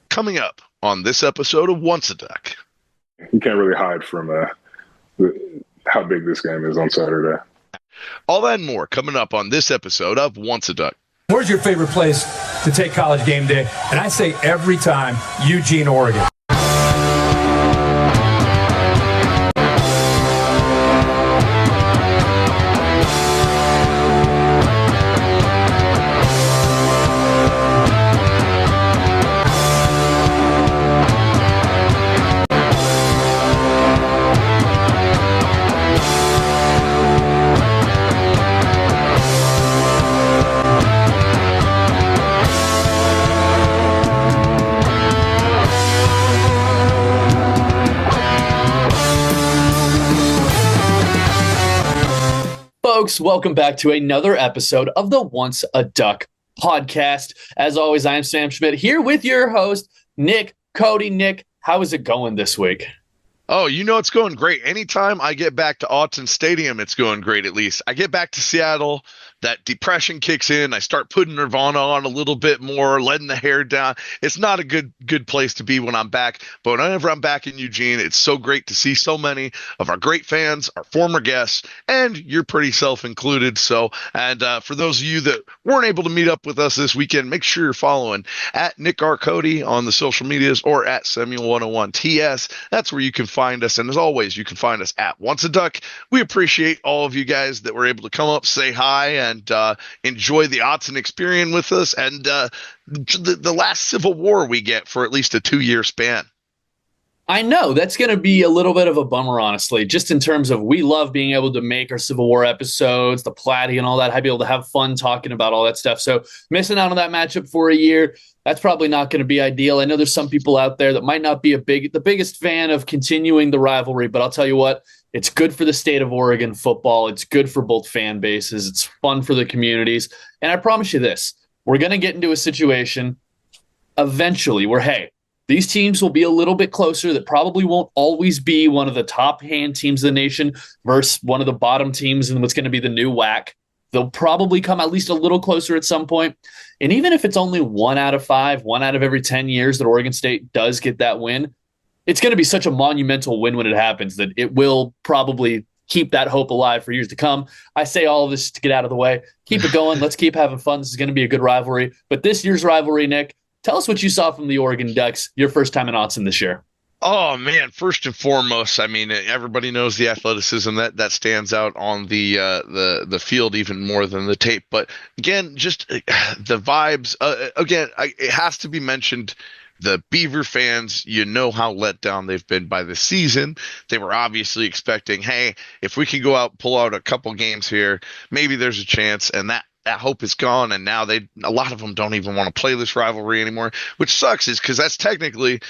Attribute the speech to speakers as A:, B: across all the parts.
A: coming up on this episode of Once a Duck.
B: You can't really hide from how big this game is on Saturday.
A: All that and more coming up on this episode of Once a Duck.
C: Where's your favorite place to take college game day? And I say every time, Eugene, Oregon.
D: Folks, welcome back to another episode of the Once a Duck podcast. As always, I am Sam Schmidt here with your host, Nick Cody. Nick, how is it going this week?
A: Oh, it's going great. Anytime I get back to Autzen Stadium, it's going great at least. I get back to Seattle, that depression kicks in. I start putting Nirvana on a little bit more, letting the hair down. It's not a good place to be when I'm back. But whenever I'm back in Eugene, it's so great to see so many of our great fans, our former guests, and you're pretty self-included. So, and for those of you that weren't able to meet up with us this weekend, make sure you're following at Nick R. Cody on the social medias or at Samuel101TS. That's where you can find us. And as always, you can find us at Once a Duck. We appreciate all of you guys that were able to come up, say hi, and enjoy the Autzen experience with us, and the last Civil War we get for at least a 2-year span.
D: I know that's going to be a little bit of a bummer, honestly, just in terms of we love being able to make our Civil War episodes, the Platy and all that. I'd be able to have fun talking about all that stuff. So missing out on that matchup for a year, that's probably not going to be ideal. I know there's some people out there that might not be the biggest fan of continuing the rivalry, but I'll tell you what, it's good for the state of Oregon football. It's good for both fan bases. It's fun for the communities. And I promise you this, we're going to get into a situation eventually where, hey, these teams will be a little bit closer. That probably won't always be one of the top hand teams of the nation versus one of the bottom teams in what's going to be the new WAC. They'll probably come at least a little closer at some point. And even if it's only 1 out of 5, 1 out of every 10 years that Oregon State does get that win, it's going to be such a monumental win when it happens that it will probably keep that hope alive for years to come. I say all of this to get out of the way. Keep it going. Let's keep having fun. This is going to be a good rivalry. But this year's rivalry, Nick, tell us what you saw from the Oregon Ducks your first time in Autzen this year.
A: Oh, man, first and foremost, I mean, everybody knows the athleticism that stands out on the field even more than the tape. But, again, just the vibes. It has to be mentioned, the Beaver fans, you know how let down they've been by the season. They were obviously expecting, hey, if we can go out, pull out a couple games here, maybe there's a chance, and that hope is gone, and now a lot of them don't even want to play this rivalry anymore, which sucks, is because that's technically,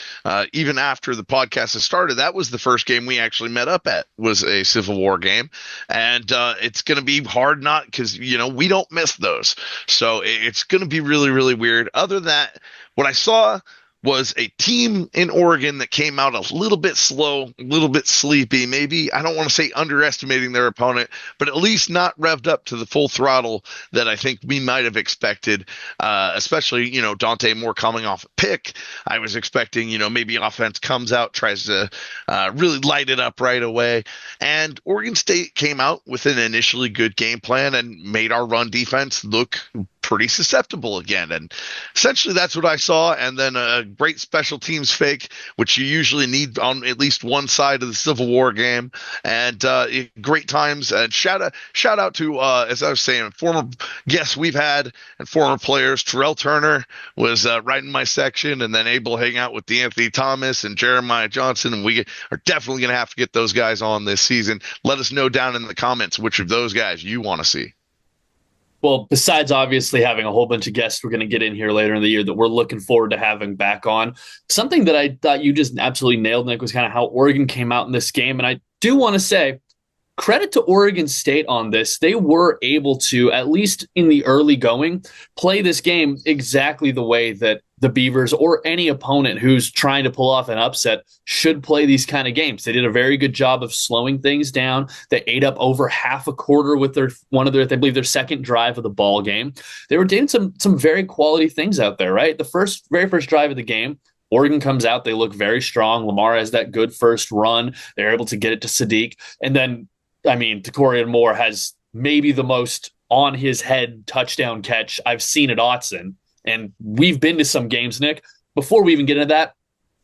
A: even after the podcast has started, that was the first game we actually met up at, was a Civil War game, and it's going to be hard not, because, we don't miss those, so it's going to be really, really weird. Other than that, what I saw was a team in Oregon that came out a little bit slow, a little bit sleepy, maybe, I don't want to say underestimating their opponent, but at least not revved up to the full throttle that I think we might have expected, especially, Dante Moore coming off a pick. I was expecting, maybe offense comes out, tries to really light it up right away. And Oregon State came out with an initially good game plan and made our run defense look pretty susceptible again. And essentially that's what I saw. And then a great special teams fake, which you usually need on at least one side of the Civil War game. And great times. And shout out to, as I was saying, former guests we've had and former players. Terrell Turner was right in my section, and then able to hang out with DeAnthony Thomas and Jeremiah Johnson. And we are definitely going to have to get those guys on this season. Let us know down in the comments which of those guys you want to see.
D: Well, besides obviously having a whole bunch of guests we're going to get in here later in the year that we're looking forward to having back on, something that I thought you just absolutely nailed, Nick, was kind of how Oregon came out in this game. And I do want to say credit to Oregon State on this. They were able to, at least in the early going, play this game exactly the way that the Beavers or any opponent who's trying to pull off an upset should play these kind of games. They did a very good job of slowing things down. They ate up over half a quarter with their their second drive of the ball game. They were doing some very quality things out there, right? The very first drive of the game, Oregon comes out, they look very strong. Lamar has that good first run. They're able to get it to Sadiq. And then, I mean, Decorian Moore has maybe the most on his head touchdown catch I've seen at Autzen. And we've been to some games, Nick. Before we even get into that,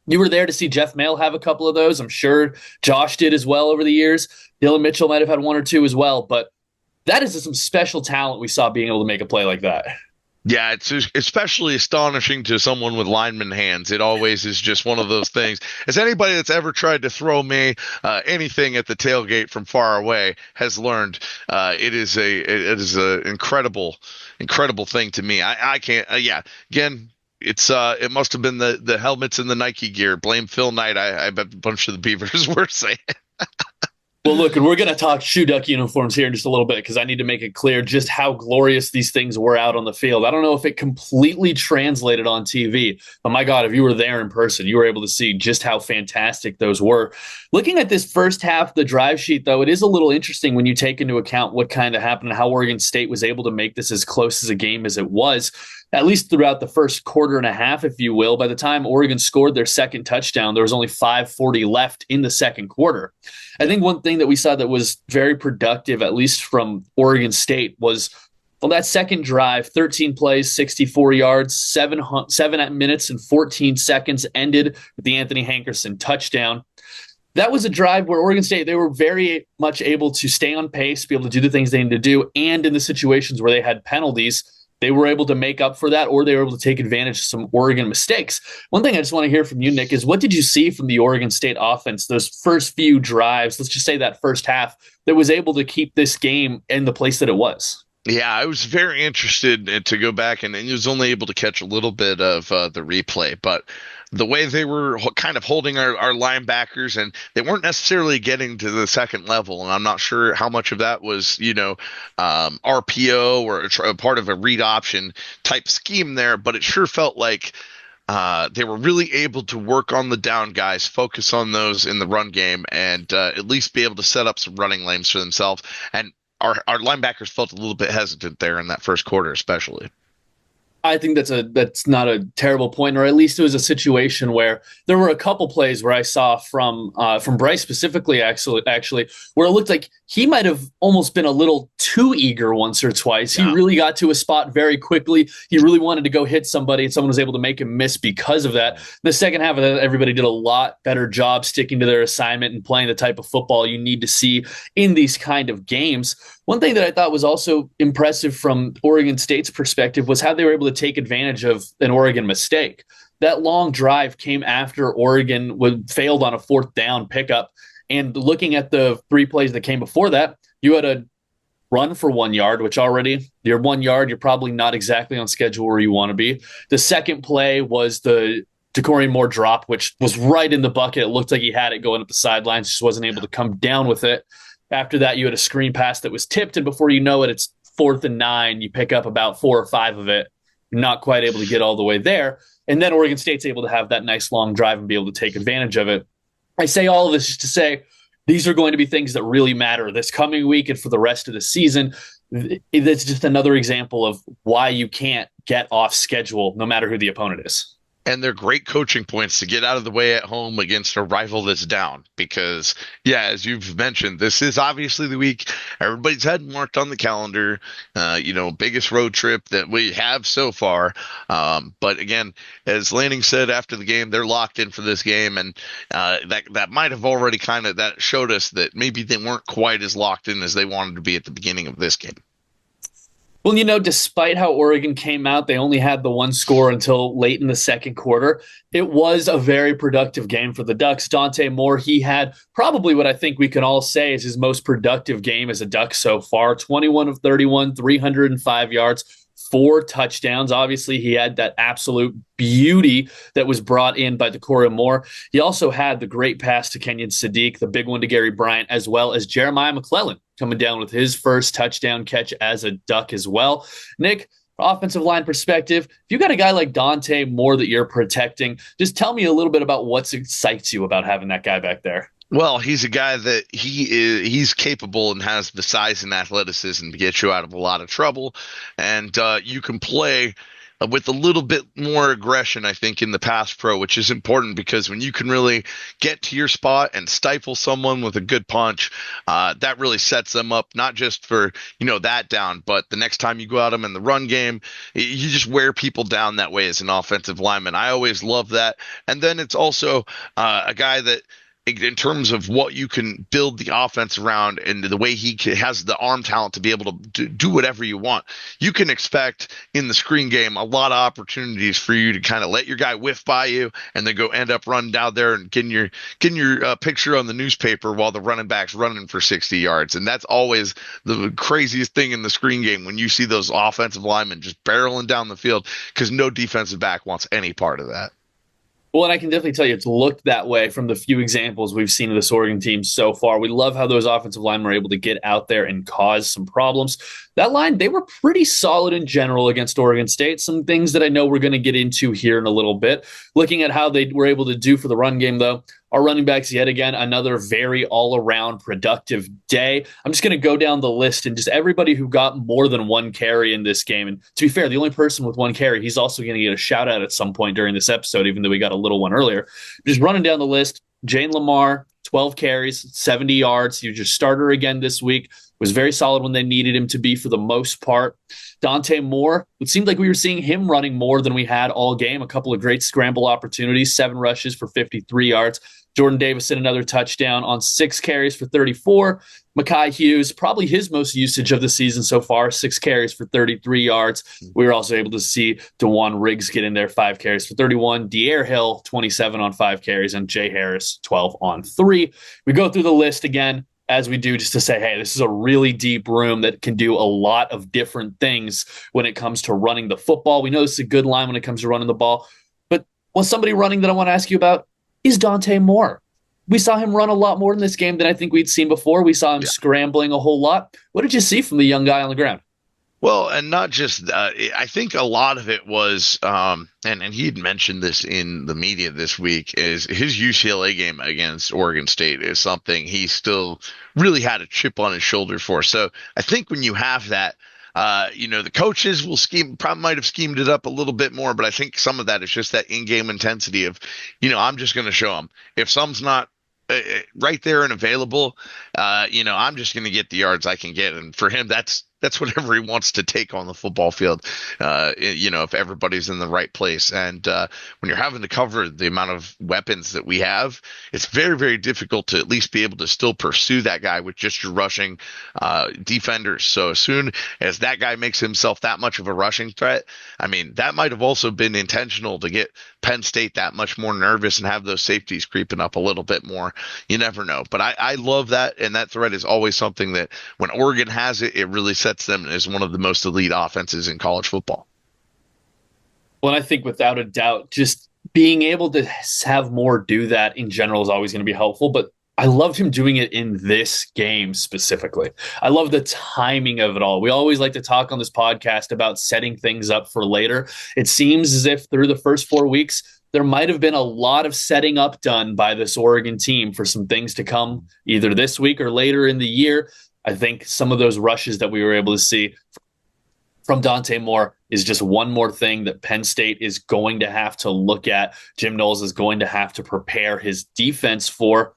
D: you were there to see Jeff Mail have a couple of those. I'm sure Josh did as well over the years. Dylan Mitchell might have had one or two as well. But that is some special talent we saw being able to make a play like that.
A: Yeah, it's especially astonishing to someone with lineman hands. It always is just one of those things. As anybody that's ever tried to throw me anything at the tailgate from far away has learned, it is a incredible thing to me. I can't. Again, it must have been the helmets and the Nike gear. Blame Phil Knight. I bet a bunch of the Beavers were saying.
D: Well, look, and we're going to talk shoe duck uniforms here in just a little bit because I need to make it clear just how glorious these things were out on the field. I don't know if it completely translated on TV, but my God, if you were there in person, you were able to see just how fantastic those were. Looking at this first half of the drive sheet, though, it is a little interesting when you take into account what kind of happened and how Oregon State was able to make this as close as a game as it was. At least throughout the first quarter and a half, if you will. By the time Oregon scored their second touchdown, there was only 5:40 left in the second quarter. I think one thing that we saw that was very productive, at least from Oregon State, was that second drive, 13 plays, 64 yards, 7 minutes and 14 seconds, ended with the Anthony Hankerson touchdown. That was a drive where Oregon State, they were very much able to stay on pace, be able to do the things they needed to do, and in the situations where they had penalties, they were able to make up for that, or they were able to take advantage of some Oregon mistakes. One thing I just want to hear from you, Nick, is what did you see from the Oregon State offense, those first few drives, let's just say that first half, that was able to keep this game in the place that it was?
A: Yeah, I was very interested to go back, and I was only able to catch a little bit of the replay, but the way they were kind of holding our linebackers, and they weren't necessarily getting to the second level, and I'm not sure how much of that was, RPO or a part of a read option type scheme there, but it sure felt like they were really able to work on the down guys, focus on those in the run game, and at least be able to set up some running lanes for themselves. And our linebackers felt a little bit hesitant there in that first quarter, especially.
D: I think that's not a terrible point, or at least it was a situation where there were a couple plays where I saw from Bryce specifically, actually, where it looked like he might have almost been a little too eager once or twice. Yeah. He really got to a spot very quickly. He really wanted to go hit somebody, and someone was able to make him miss because of that. The second half of that, everybody did a lot better job sticking to their assignment and playing the type of football you need to see in these kind of games. One thing that I thought was also impressive from Oregon State's perspective was how they were able to take advantage of an Oregon mistake. That long drive came after Oregon failed on a fourth down pickup. And looking at the three plays that came before that, you had a run for 1 yard, which already, you're 1 yard, you're probably not exactly on schedule where you want to be. The second play was the Decorian Moore drop, which was right in the bucket. It looked like he had it going up the sidelines, just wasn't able to come down with it. After that, you had a screen pass that was tipped, and before you know it, it's 4th and 9. You pick up about 4 or 5 of it. You're not quite able to get all the way there. And then Oregon State's able to have that nice long drive and be able to take advantage of it. I say all of this just to say these are going to be things that really matter this coming week and for the rest of the season. It's just another example of why you can't get off schedule no matter who the opponent is.
A: And they're great coaching points to get out of the way at home against a rival that's down. Because, yeah, as you've mentioned, this is obviously the week everybody's had marked on the calendar, biggest road trip that we have so far. But again, as Lanning said after the game, they're locked in for this game. And that might have already that showed us that maybe they weren't quite as locked in as they wanted to be at the beginning of this game.
D: Well, despite how Oregon came out, they only had the one score until late in the second quarter. It was a very productive game for the Ducks. Dante Moore, he had probably what I think we can all say is his most productive game as a Duck so far. 21 of 31, 305 yards, 4 touchdowns. Obviously, he had that absolute beauty that was brought in by Decorian Moore. He also had the great pass to Kenyon Sadiq, the big one to Gary Bryant, as well as Jeremiah McClellan coming down with his first touchdown catch as a Duck as well. Nick, offensive line perspective, if you got a guy like Dante Moore that you're protecting, just tell me a little bit about what excites you about having that guy back there.
A: Well, he's a guy that he's capable and has the size and athleticism to get you out of a lot of trouble. And you can play with a little bit more aggression, I think, in the pass pro, which is important because when you can really get to your spot and stifle someone with a good punch, that really sets them up, not just for, that down, but the next time you go at them in the run game, you just wear people down that way as an offensive lineman. I always love that. And then it's also a guy that, in terms of what you can build the offense around and the way he has the arm talent to be able to do whatever you want, you can expect in the screen game a lot of opportunities for you to kind of let your guy whiff by you and then go end up running down there and getting your picture on the newspaper while the running back's running for 60 yards. And that's always the craziest thing in the screen game when you see those offensive linemen just barreling down the field, because no defensive back wants any part of that.
D: Well, and I can definitely tell you it's looked that way from the few examples we've seen of this Oregon team so far. We love how those offensive linemen were able to get out there and cause some problems. That line, they were pretty solid in general against Oregon State. Some things that I know we're going to get into here in a little bit. Looking at how they were able to do for the run game, though, our running backs, yet again, another very all-around productive day. I'm just going to go down the list and just everybody who got more than one carry in this game. And to be fair, the only person with one carry, he's also going to get a shout-out at some point during this episode, even though we got a little one earlier. Just running down the list, Jane Lamar, 12 carries, 70 yards. He was your starter again this week. Was very solid when they needed him to be for the most part. Dante Moore, it seemed like we were seeing him running more than we had all game. A couple of great scramble opportunities, 7 rushes for 53 yards. Jordan Davison, another touchdown on 6 carries for 34. Mekhi Hughes, probably his most usage of the season so far, 6 carries for 33 yards. We were also able to see DeJuan Riggs get in there, 5 carries for 31. De'Air Hill, 27 on 5 carries, and Jay Harris, 12 on 3. We go through the list again, as we do, just to say, hey, this is a really deep room that can do a lot of different things when it comes to running the football. We know this is a good line when it comes to running the ball. But was somebody running that I want to ask you about is Dante Moore. We saw him run a lot more in this game than I think we'd seen before. We saw him scrambling a whole lot. What did you see from the young guy on the ground?
A: Well, and not just I think a lot of it was, and he'd mentioned this in the media this week, is his UCLA game against Oregon State is something he still really had a chip on his shoulder for. So I think when you have that, the coaches will probably might have schemed it up a little bit more, but I think some of that is just that in-game intensity of, I'm just going to show them. If some's not right there and available, I'm just going to get the yards I can get. And for him, that's whatever he wants to take on the football field, if everybody's in the right place. And when you're having to cover the amount of weapons that we have, it's very, very difficult to at least be able to still pursue that guy with just your rushing defenders. So as soon as that guy makes himself that much of a rushing threat, I mean, that might have also been intentional to get Penn State that much more nervous and have those safeties creeping up a little bit more. You never know. But I love that, and that threat is always something that when Oregon has it, it really sets them as one of the most elite offenses in college football.
D: Well, I think without a doubt, just being able to have more do that in general is always going to be helpful. But I loved him doing it in this game specifically. I love the timing of it all. We always like to talk on this podcast about setting things up for later. It seems as if through the first 4 weeks, there might have been a lot of setting up done by this Oregon team for some things to come either this week or later in the year. I think some of those rushes that we were able to see from Dante Moore is just one more thing that Penn State is going to have to look at. Jim Knowles is going to have to prepare his defense for.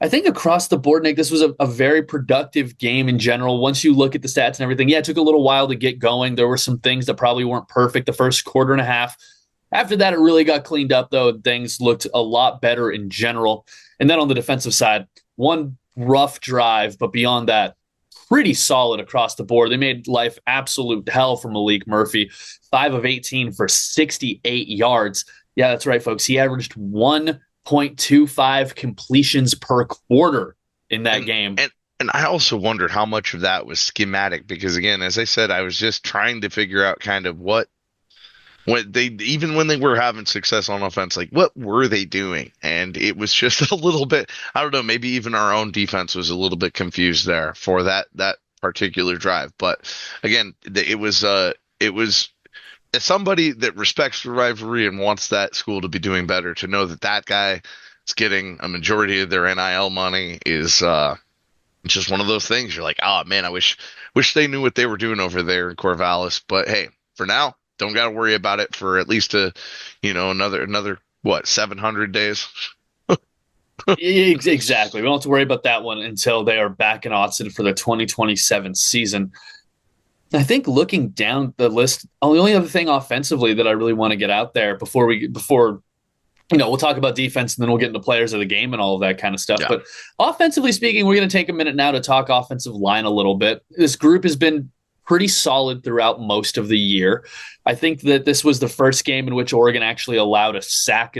D: I think across the board, Nick, this was a very productive game in general. Once you look at the stats and everything, it took a little while to get going. There were some things that probably weren't perfect the first quarter and a half. After that, it really got cleaned up, though. Things looked a lot better in general. And then on the defensive side, one rough drive, but beyond that, pretty solid across the board. They made life absolute hell for Malik Murphy. 5 of 18 for 68 yards. Yeah, that's right, folks. He averaged 1.25 completions per quarter in that game.
A: And I also wondered how much of that was schematic because, again, as I said, I was just trying to figure out kind of when they were having success on offense, like what were they doing? And it was just a little bit, I don't know, maybe even our own defense was a little bit confused there for that particular drive. But again, it was as somebody that respects the rivalry and wants that school to be doing better, to know that guy is getting a majority of their NIL money is just one of those things. You're like, oh man, I wish they knew what they were doing over there in Corvallis. But hey, for now, don't got to worry about it for at least another what, 700 days.
D: Exactly. We don't have to worry about that one until they are back in Austin for the 2027 season. I think looking down the list, the only other thing offensively that I really want to get out there before we'll talk about defense and then we'll get into players of the game and all of that kind of stuff.
A: Yeah.
D: But offensively speaking, we're going to take a minute now to talk offensive line a little bit. This group has been pretty solid throughout most of the year. I think that this was the first game in which Oregon actually allowed a sack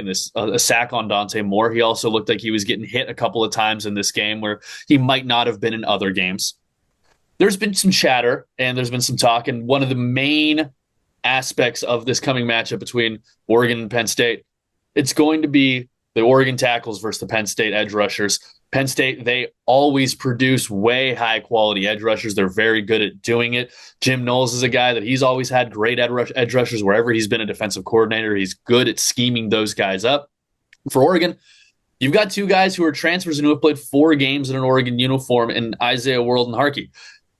D: on Dante Moore. He also looked like he was getting hit a couple of times in this game where he might not have been in other games. There's been some chatter and there's been some talk, and one of the main aspects of this coming matchup between Oregon and Penn State, it's going to be the Oregon tackles versus the Penn State edge rushers. Penn State, they always produce way high quality edge rushers. They're very good at doing it. Jim Knowles is a guy that he's always had great edge rushers wherever he's been a defensive coordinator. He's good at scheming those guys up. For Oregon, you've got two guys who are transfers and who have played 4 games in an Oregon uniform in Isaiah World and Harkey.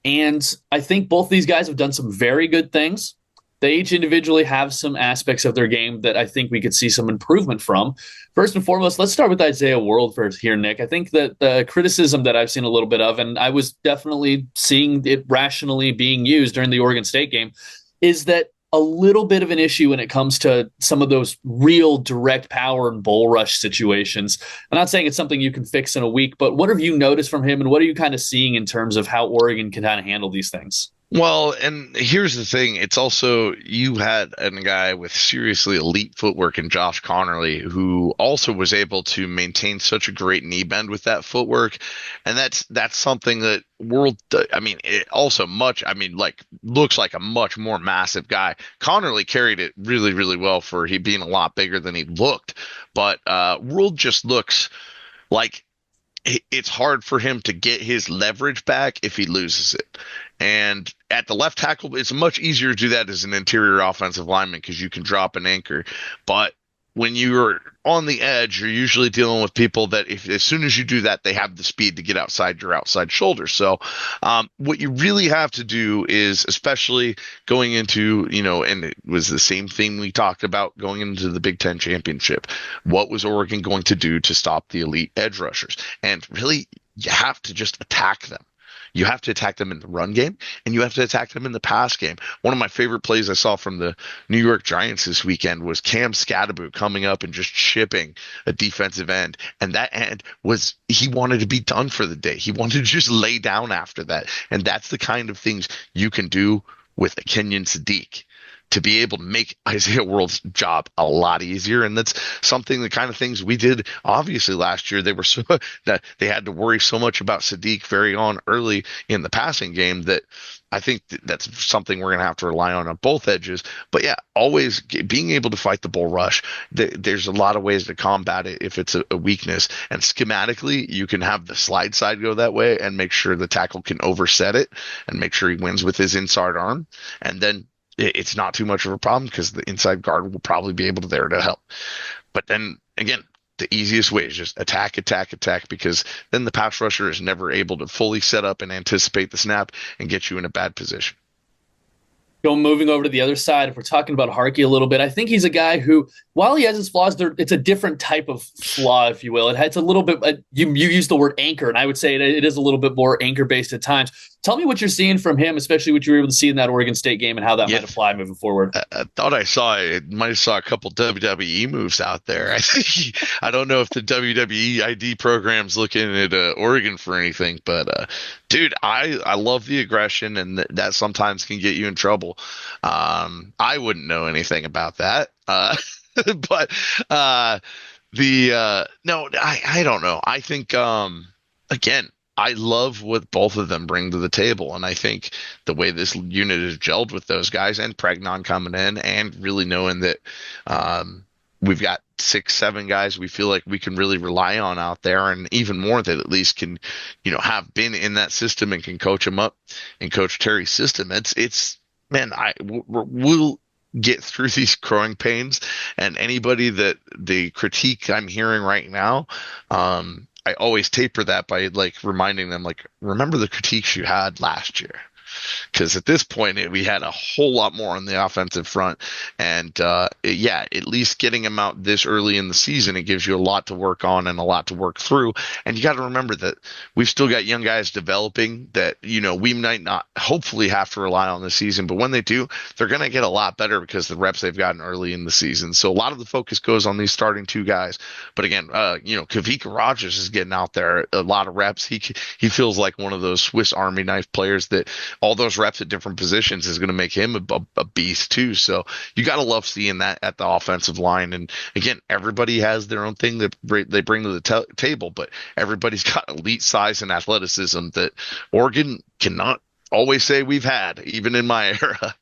D: And I think both these guys have done some very good things. They each individually have some aspects of their game that I think we could see some improvement from. First and foremost, let's start with Isaiah World first here, Nick. I think that the criticism that I've seen a little bit of, and I was definitely seeing it rationally being used during the Oregon State game, is that a little bit of an issue when it comes to some of those real direct power and bull rush situations. I'm not saying it's something you can fix in a week, but what have you noticed from him, and what are you kind of seeing in terms of how Oregon can kind of handle these things?
A: Well, and here's the thing. It's also, you had a guy with seriously elite footwork in Josh Connerly, who also was able to maintain such a great knee bend with that footwork. And that's something that looks like a much more massive guy. Connerly carried it really, really well for he being a lot bigger than he looked. But World just looks like it's hard for him to get his leverage back if he loses it. And at the left tackle, it's much easier to do that as an interior offensive lineman because you can drop an anchor. But when you're on the edge, you're usually dealing with people that as soon as you do that, they have the speed to get outside your outside shoulder. So what you really have to do is, especially going into, and it was the same thing we talked about going into the Big Ten championship, what was Oregon going to do to stop the elite edge rushers? And really, you have to just attack them. You have to attack them in the run game, and you have to attack them in the pass game. One of my favorite plays I saw from the New York Giants this weekend was Cam Scadaboo coming up and just chipping a defensive end. And that end was, he wanted to be done for the day. He wanted to just lay down after that. And that's the kind of things you can do with a Kenyon Sadiq to be able to make Isaiah World's job a lot easier. And that's something, the kind of things we did obviously last year. They were so that they had to worry so much about Sadiq very early in the passing game that I think that's something we're going to have to rely on both edges. But yeah, always being able to fight the bull rush. There's a lot of ways to combat it if it's a weakness. And schematically, you can have the slide side go that way and make sure the tackle can overset it and make sure he wins with his inside arm. And then it's not too much of a problem because the inside guard will probably be able to there to help. But then again, the easiest way is just attack, because then the pass rusher is never able to fully set up and anticipate the snap and get you in a bad position.
D: Moving over to the other side, if we're talking about Harkey a little bit, I think he's a guy who, while he has his flaws, it's a different type of flaw, if you will. It's a little bit, you used the word anchor, and I would say it is a little bit more anchor-based at times. Tell me what you're seeing from him, especially what you were able to see in that Oregon State game and how that might apply moving forward.
A: I thought I might have saw a couple WWE moves out there. I don't know if the WWE ID program's looking at Oregon for anything, but dude, I love the aggression, and that sometimes can get you in trouble. I wouldn't know anything about that, but no, I don't know. I think again, I love what both of them bring to the table, and I think the way this unit is gelled with those guys and Pregnon coming in, and really knowing that we've got 6-7 guys we feel like we can really rely on out there, and even more that at least can, have been in that system and can coach them up and coach Terry's system. We'll get through these growing pains, and anybody that the critique I'm hearing right now, I always taper that by reminding them, remember the critiques you had last year. because at this point we had a whole lot more on the offensive front. And yeah, at least getting him out this early in the season, it gives you a lot to work on and a lot to work through. And you got to remember that we've still got young guys developing that, we might not hopefully have to rely on this season, but when they do, they're going to get a lot better because the reps they've gotten early in the season. So a lot of the focus goes on these starting two guys. But again, Kavika Rogers is getting out there a lot of reps. He feels like one of those Swiss Army knife players that all those reps at different positions is going to make him a beast too. So you got to love seeing that at the offensive line. And again, everybody has their own thing that they bring to the table, but everybody's got elite size and athleticism that Oregon cannot always say we've had, even in my era.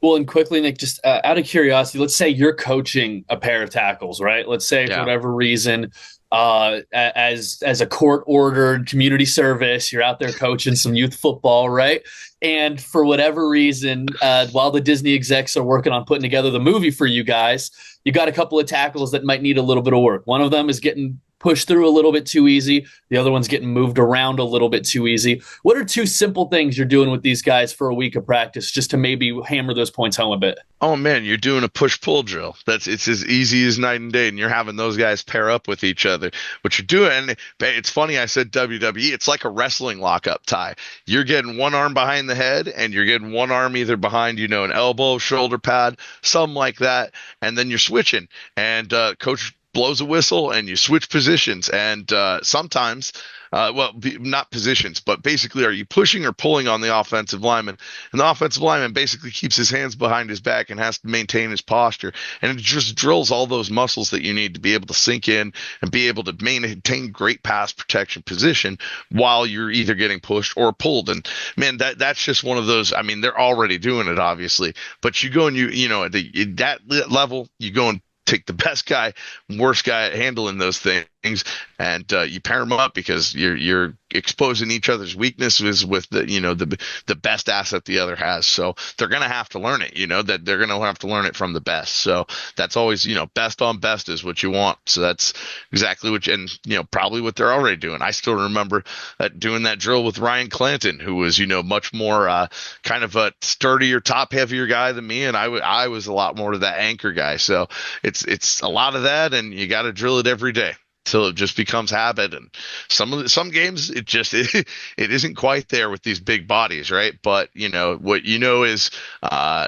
D: Well, and quickly, Nick, just out of curiosity, let's say you're coaching a pair of tackles, right? Let's say for whatever reason, as a court-ordered community service, you're out there coaching some youth football, right? And for whatever reason, while the Disney execs are working on putting together the movie for you guys, you got a couple of tackles that might need a little bit of work. One of them is getting pushed through a little bit too easy. The other one's getting moved around a little bit too easy. What are two simple things you're doing with these guys for a week of practice just to maybe hammer those points home a bit?
A: Oh man, you're doing a push-pull drill. It's as easy as night and day, and you're having those guys pair up with each other. What you're doing, it's funny I said WWE, it's like a wrestling lockup tie. You're getting one arm behind the head, and you're getting one arm either behind, an elbow, shoulder pad, something like that, and then you're switching. And coach blows a whistle and you switch positions, and sometimes not positions, but basically, are you pushing or pulling on the offensive lineman? And the offensive lineman basically keeps his hands behind his back and has to maintain his posture, and it just drills all those muscles that you need to be able to sink in and be able to maintain great pass protection position while you're either getting pushed or pulled. And man, that's just one of those. I mean, they're already doing it, obviously, but you go and at that level, you go and take the best guy, worst guy at handling those things, and you pair them up because you're exposing each other's weaknesses with the best asset the other has. So they're gonna have to learn it. That they're gonna have to learn it from the best. So that's always best on best is what you want. So that's exactly probably what they're already doing. I still remember doing that drill with Ryan Clanton, who was much more kind of a sturdier, top heavier guy than me, and I was a lot more of that anchor guy. So it's a lot of that, and you got to drill it every day till it just becomes habit. And some games it isn't quite there with these big bodies, right? But what is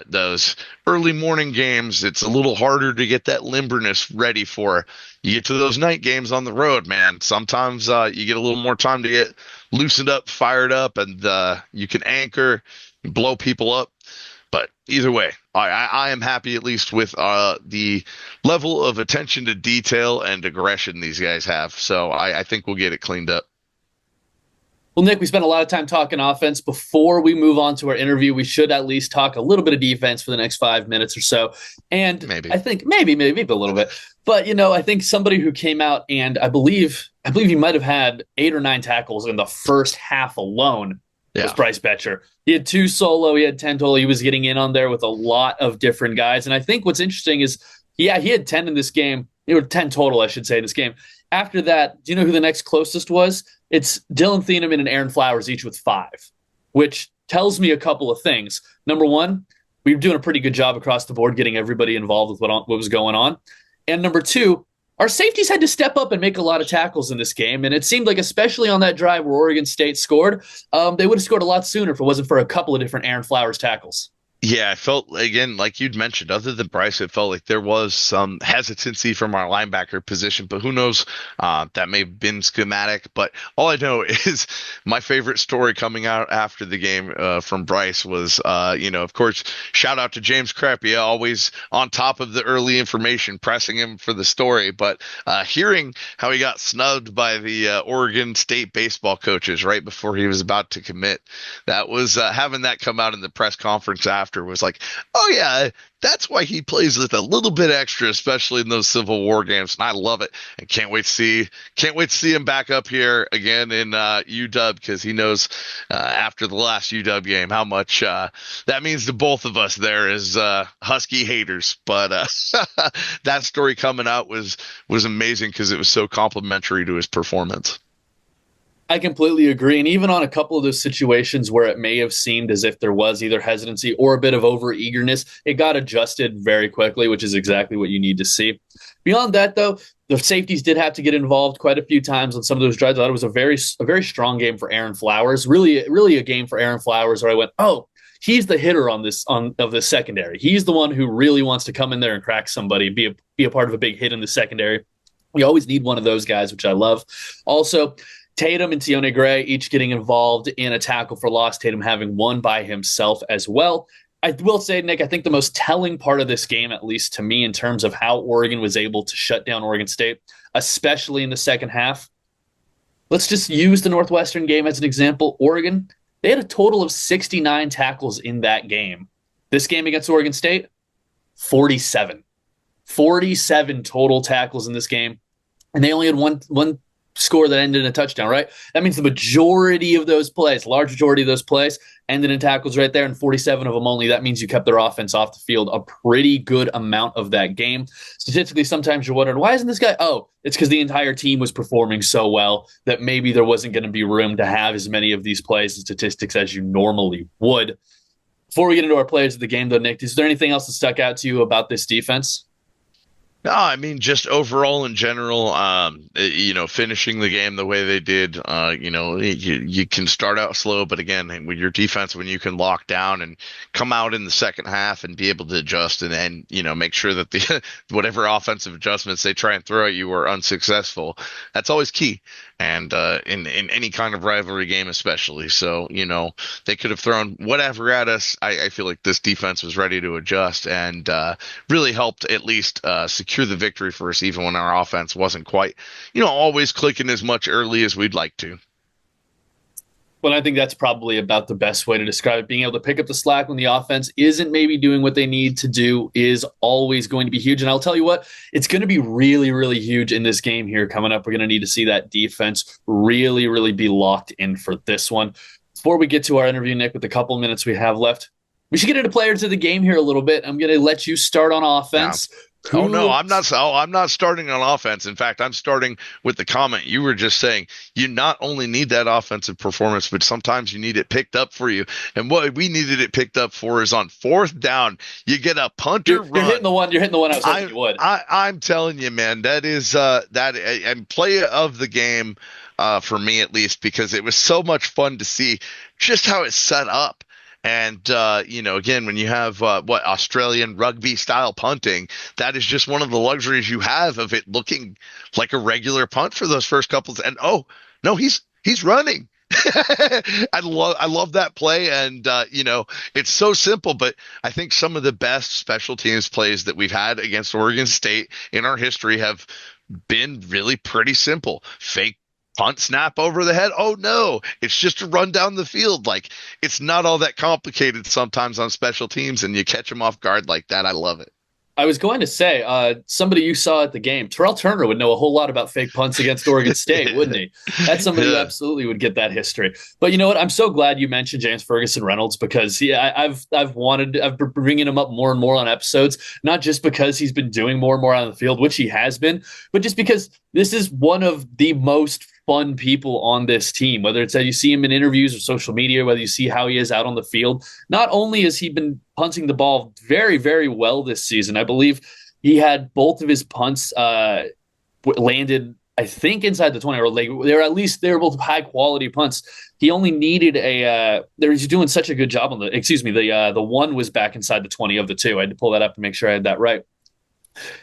A: those early morning games, it's a little harder to get that limberness ready for. You get to those night games on the road, man. Sometimes you get a little more time to get loosened up, fired up, and you can anchor, blow people up. But either way, I am happy at least with the level of attention to detail and aggression these guys have. So I think we'll get it cleaned up.
D: Well, Nick, we spent a lot of time talking offense. Before we move on to our interview, we should at least talk a little bit of defense for the next 5 minutes or so. And maybe. I think maybe a little bit. But, I think somebody who came out, and I believe he might have had 8 or 9 tackles in the first half alone. Yeah. Was Bryce Betcher. He had 2 solo, he had 10 total. He was getting in on there with a lot of different guys. And I think what's interesting is, he had 10 in this game. 10 total, I should say, in this game. After that, do you know who the next closest was? It's Dylan Thieneman and Aaron Flowers, each with 5, which tells me a couple of things. Number one, we were doing a pretty good job across the board getting everybody involved with what was going on. And number two, our safeties had to step up and make a lot of tackles in this game, and it seemed like, especially on that drive where Oregon State scored, they would have scored a lot sooner if it wasn't for a couple of different Aaron Flowers tackles.
A: Yeah, I felt, again, like you'd mentioned, other than Bryce, it felt like there was some hesitancy from our linebacker position, but who knows, that may have been schematic. But all I know is my favorite story coming out after the game from Bryce was, of course, shout out to James Crepia, always on top of the early information, pressing him for the story. But hearing how he got snubbed by the Oregon State baseball coaches right before he was about to commit, that was having that come out in the press conference after was like, oh yeah, that's why he plays with a little bit extra, especially in those Civil War games, and I love it. And can't wait to see him back up here again in UW, because he knows after the last UW game how much that means to both of us there as Husky haters. But that story coming out was amazing because it was so complimentary to his performance.
D: I completely agree. And even on a couple of those situations where it may have seemed as if there was either hesitancy or a bit of over eagerness, it got adjusted very quickly, which is exactly what you need to see. Beyond that, though, the safeties did have to get involved quite a few times on some of those drives. I thought it was a very strong game for Aaron Flowers. Really a game for Aaron Flowers where I went, oh, he's the hitter of the secondary. He's the one who really wants to come in there and crack somebody, be a part of a big hit in the secondary. We always need one of those guys, which I love. Also, Tatum and Tione Gray each getting involved in a tackle for loss, Tatum having one by himself as well. I will say, Nick, I think the most telling part of this game, at least to me, in terms of how Oregon was able to shut down Oregon State, especially in the second half. Let's just use the Northwestern game as an example. Oregon, they had a total of 69 tackles in that game. This game against Oregon State, 47. 47 total tackles in this game. And they only had one score that ended in a touchdown, right? That means the majority of those plays, large majority of those plays, ended in tackles right there, and 47 of them only. That means you kept their offense off the field a pretty good amount of that game. Statistically, sometimes you're wondering, why isn't this guy? Oh, it's because the entire team was performing so well that maybe there wasn't going to be room to have as many of these plays and statistics as you normally would. Before we get into our players of the game, though, Nick, is there anything else that stuck out to you about this defense?
A: No, I mean, just overall in general, finishing the game the way they did, you can start out slow, but again, with your defense, when you can lock down and come out in the second half and be able to adjust and make sure that the whatever offensive adjustments they try and throw at you are unsuccessful, that's always key. And in any kind of rivalry game, especially. So, they could have thrown whatever at us. I feel like this defense was ready to adjust and really helped at least secure the victory for us, even when our offense wasn't quite, always clicking as much early as we'd like to.
D: But I think that's probably about the best way to describe it. Being able to pick up the slack when the offense isn't maybe doing what they need to do is always going to be huge. And I'll tell you what, it's going to be really, really huge in this game here coming up. We're going to need to see that defense really, really be locked in for this one. Before we get to our interview, Nick, with the couple minutes we have left, we should get into players of the game here a little bit. I'm going to let you start on offense.
A: Yeah. Oh no, I'm not starting on offense. In fact, I'm starting with the comment you were just saying. You not only need that offensive performance, but sometimes you need it picked up for you. And what we needed it picked up for is on fourth down, you get a punter run.
D: You're hitting the one I was hoping you would.
A: I'm telling you, man, that is and play of the game for me at least, because it was so much fun to see just how it's set up. And, again, when you have Australian rugby style punting, that is just one of the luxuries you have of it looking like a regular punt for those first couples. And, oh, no, he's running. I love that play. And, it's so simple, but I think some of the best special teams plays that we've had against Oregon State in our history have been really pretty simple. Fake punt snap over the head. Oh no, it's just a run down the field. Like, it's not all that complicated sometimes on special teams, and you catch them off guard like that. I love it.
D: I was going to say, somebody you saw at the game, Terrell Turner would know a whole lot about fake punts against Oregon State, wouldn't he? That's somebody who absolutely would get that history. But you know what? I'm so glad you mentioned James Ferguson Reynolds, because I've been bringing him up more and more on episodes, not just because he's been doing more and more on the field, which he has been, but just because this is one of the most fun people on this team, whether it's that you see him in interviews or social media, whether you see how he is out on the field. Not only has he been punting the ball very, very well this season, I believe he had both of his punts landed, I think, inside the 20, or they were both high quality punts. He only needed he's doing such a good job on the one was back inside the 20 of the two. I had to pull that up to make sure I had that right.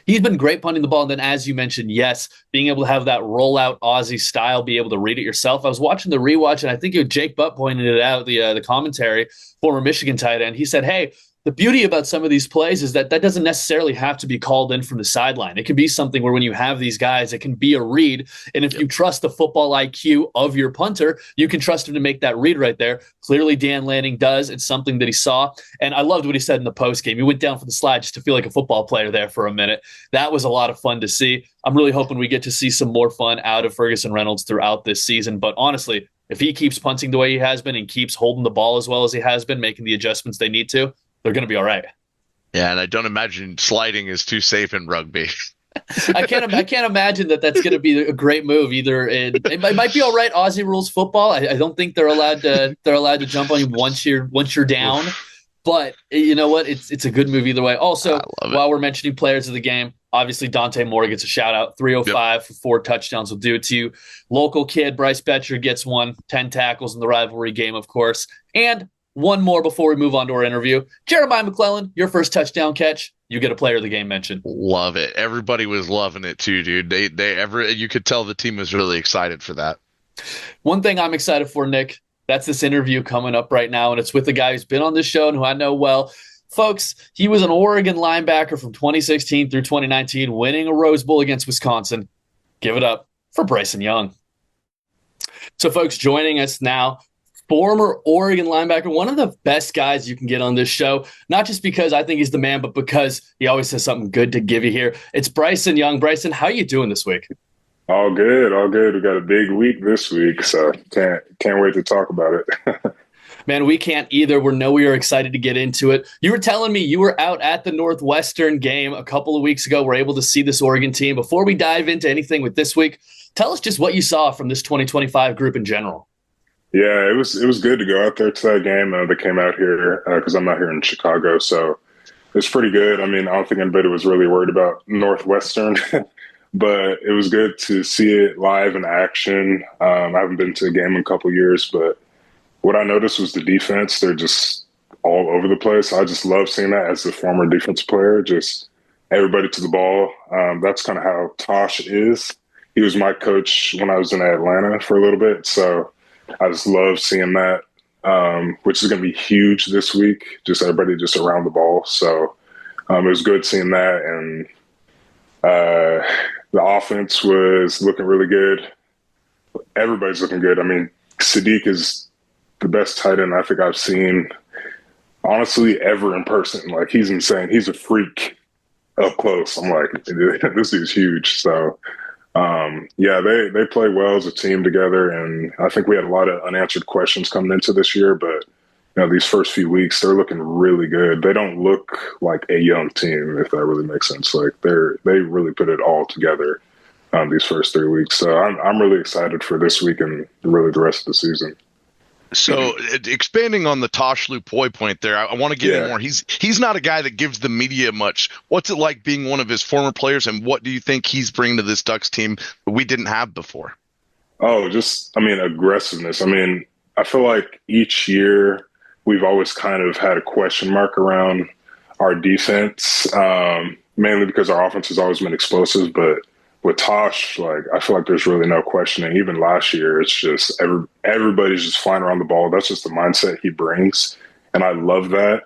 D: He's been great punting the ball. And then, as you mentioned, yes, being able to have that rollout Aussie style, be able to read it yourself. I was watching the rewatch, and I think Jake Butt pointed it out, the commentary, former Michigan tight end. He said, hey, the beauty about some of these plays is that doesn't necessarily have to be called in from the sideline. It can be something where when you have these guys, it can be a read. And if you trust the football IQ of your punter, you can trust him to make that read right there. Clearly, Dan Lanning does. It's something that he saw. And I loved what he said in the post game. He went down for the slide just to feel like a football player there for a minute. That was a lot of fun to see. I'm really hoping we get to see some more fun out of Ferguson Reynolds throughout this season. But honestly, if he keeps punting the way he has been and keeps holding the ball as well as he has been, making the adjustments they need to, they're going to be all right.
A: Yeah, and I don't imagine sliding is too safe in rugby.
D: I can't imagine that's going to be a great move either. It might be all right. Aussie rules football. I don't think they're allowed to jump on you once you're down. But you know what? It's a good move either way. Also, while we're mentioning players of the game, obviously Dante Moore gets a shout out. 305 for 4 touchdowns will do it to you. Local kid Bryce Betcher gets 10 tackles in the rivalry game, of course. And one more before we move on to our interview. Jeremiah McClellan, your first touchdown catch. You get a player of the game mention.
A: Love it. Everybody was loving it too, dude. You could tell the team was really excited for that.
D: One thing I'm excited for, Nick, that's this interview coming up right now, and it's with a guy who's been on this show and who I know well. Folks, he was an Oregon linebacker from 2016 through 2019, winning a Rose Bowl against Wisconsin. Give it up for Bryson Young. So, folks, joining us now, former Oregon linebacker, one of the best guys you can get on this show, not just because I think he's the man, but because he always has something good to give you here. It's Bryson Young. Bryson, how are you doing this week?
B: All good, all good. We got a big week this week, so can't wait to talk about it.
D: Man, we can't either. We are excited to get into it. You were telling me you were out at the Northwestern game a couple of weeks ago. We're able to see this Oregon team. Before we dive into anything with this week, tell us just what you saw from this 2025 group in general.
B: Yeah, it was good to go out there to that game. They came out here because I'm not here in Chicago, so it's pretty good. I mean, I don't think anybody was really worried about Northwestern, but it was good to see it live in action. I haven't been to a game in a couple of years, but what I noticed was the defense. They're just all over the place. I just love seeing that as a former defense player, just everybody to the ball. That's kind of how Tosh is. He was my coach when I was in Atlanta for a little bit, so I just love seeing that, which is going to be huge this week, just everybody just around the ball. So it was good seeing that, and the offense was looking really good. Everybody's looking good. I mean, Sadiq is the best tight end I think I've seen, honestly, ever in person. Like, he's insane. He's a freak up close. I'm like, this dude's huge. So, yeah, they play well as a team together, and I think we had a lot of unanswered questions coming into this year, but these first few weeks, they're looking really good. They don't look like a young team, if that really makes sense. Like, they really put it all together these first 3 weeks. So I'm really excited for this week and really the rest of the season.
A: So expanding on the Tosh Lupoi point there, I want to get in more. He's not a guy that gives the media much. What's it like being one of his former players, and what do you think he's bringing to this Ducks team that we didn't have before?
B: Oh, aggressiveness. I mean, I feel like each year we've always kind of had a question mark around our defense, mainly because our offense has always been explosive, but with Tosh, like, I feel like there's really no questioning. Even last year, it's just everybody's just flying around the ball. That's just the mindset he brings, and I love that.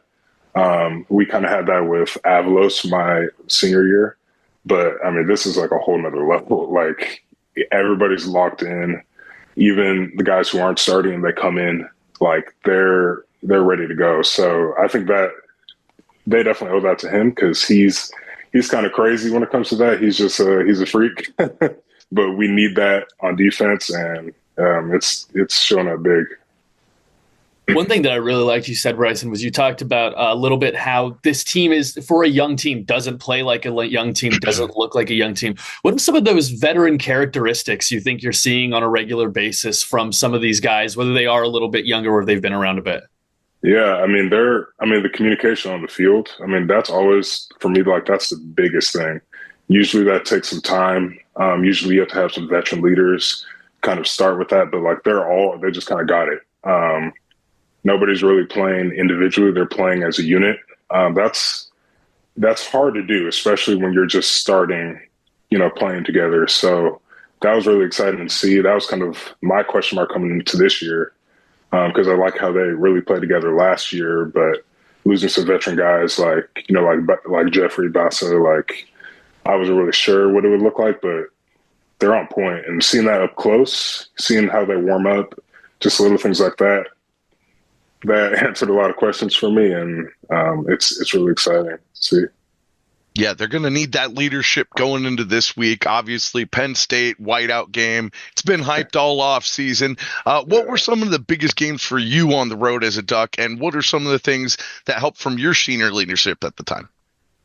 B: We kind of had that with Avalos my senior year, but I mean, this is like a whole nother level. Like, everybody's locked in. Even the guys who aren't starting, they come in like they're ready to go. So I think that they definitely owe that to him, because he's kind of crazy when it comes to that. He's just he's a freak, but we need that on defense, and it's showing up big.
D: One thing that I really liked you said, Bryson, was you talked about a little bit how this team is, for a young team, doesn't play like a young team, doesn't look like a young team. What are some of those veteran characteristics you think you're seeing on a regular basis from some of these guys, whether they are a little bit younger or if they've been around a bit?
B: Yeah, I mean, the communication on the field, I mean, that's always, for me, like, that's the biggest thing. Usually that takes some time. Usually you have to have some veteran leaders kind of start with that, but like they just kind of got it. Nobody's really playing individually. They're playing as a unit. That's hard to do, especially when you're just starting, playing together. So that was really exciting to see. That was kind of my question mark coming into this year. Because I like how they really played together last year, but losing some veteran guys like Jeffrey Bassa, like, I wasn't really sure what it would look like, but they're on point. And seeing that up close, seeing how they warm up, just little things like that, that answered a lot of questions for me, and it's really exciting to see.
A: Yeah, they're going to need that leadership going into this week. Obviously, Penn State, whiteout game. It's been hyped all off season. What were some of the biggest games for you on the road as a Duck, and what are some of the things that helped from your senior leadership at the time?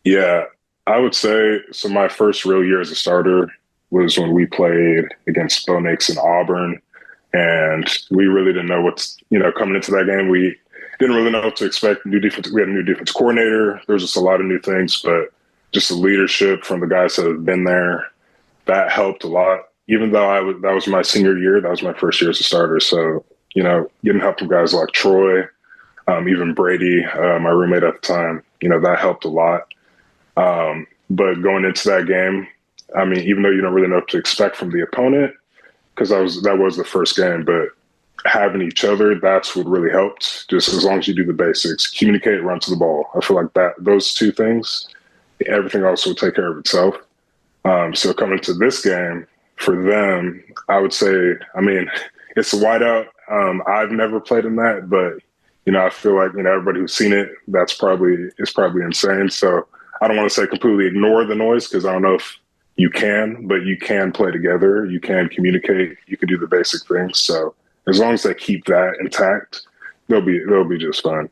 B: Yeah, I would say, so my first real year as a starter was when we played against Bo Nix in Auburn. And we really didn't know coming into that game, we didn't really know what to expect. New defense, we had a new defense coordinator. There was just a lot of new things, but just the leadership from the guys that have been there, that helped a lot. Even though that was my senior year, that was my first year as a starter. So, getting help from guys like Troy, even Brady, my roommate at the time, that helped a lot. But going into that game, I mean, even though you don't really know what to expect from the opponent, because that was the first game, but having each other, that's what really helped. Just as long as you do the basics, communicate, run to the ball. I feel like those two things, everything else will take care of itself. So coming to this game, for them, I would say, I mean, it's a whiteout. I've never played in that, but I feel like everybody who's seen it, it's probably insane. So I don't want to say completely ignore the noise, because I don't know if you can, but you can play together. You can communicate. You can do the basic things. So as long as they keep that intact, they'll be just fine.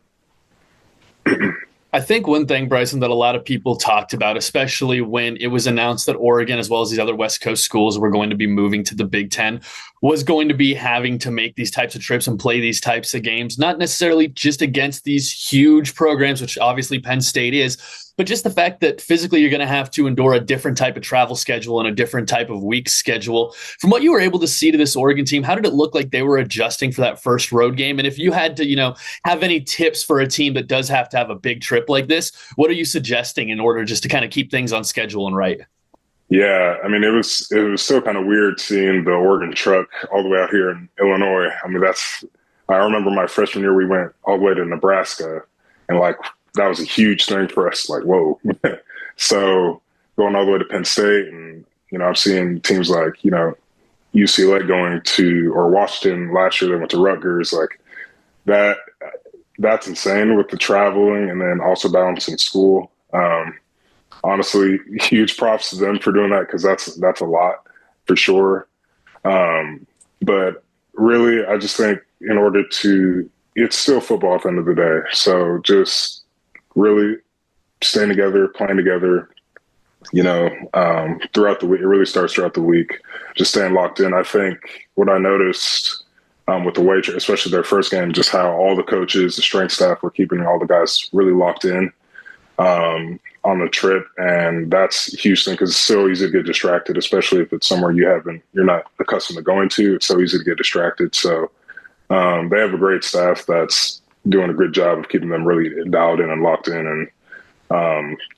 D: I think one thing, Bryson, that a lot of people talked about, especially when it was announced that Oregon, as well as these other West Coast schools, were going to be moving to the Big Ten, was going to be having to make these types of trips and play these types of games, not necessarily just against these huge programs, which obviously Penn State is, but just the fact that physically you're going to have to endure a different type of travel schedule and a different type of week schedule. From what you were able to see to this Oregon team, how did it look like they were adjusting for that first road game? And if you had to, have any tips for a team that does have to have a big trip like this, what are you suggesting in order just to kind of keep things on schedule and right?
B: Yeah, I mean, it was still kind of weird seeing the Oregon truck all the way out here in Illinois. I mean, I remember my freshman year, we went all the way to Nebraska, and that was a huge thing for us. Like, whoa. So going all the way to Penn State, and, I'm seeing teams like, UCLA going to, or Washington last year, they went to Rutgers. Like that's insane with the traveling and then also balancing school. Honestly, huge props to them for doing that, because that's a lot for sure. But really, I just think it's still football at the end of the day. So just really staying together, playing together, throughout the week. It really starts throughout the week, just staying locked in. I think what I noticed with the Wagers, especially their first game, just how all the coaches, the strength staff were keeping all the guys really locked in on the trip. And that's a huge thing, because it's so easy to get distracted, especially if it's somewhere you're not accustomed to going to. It's so easy to get distracted. So they have a great staff that's doing a good job of keeping them really dialed in and locked in. And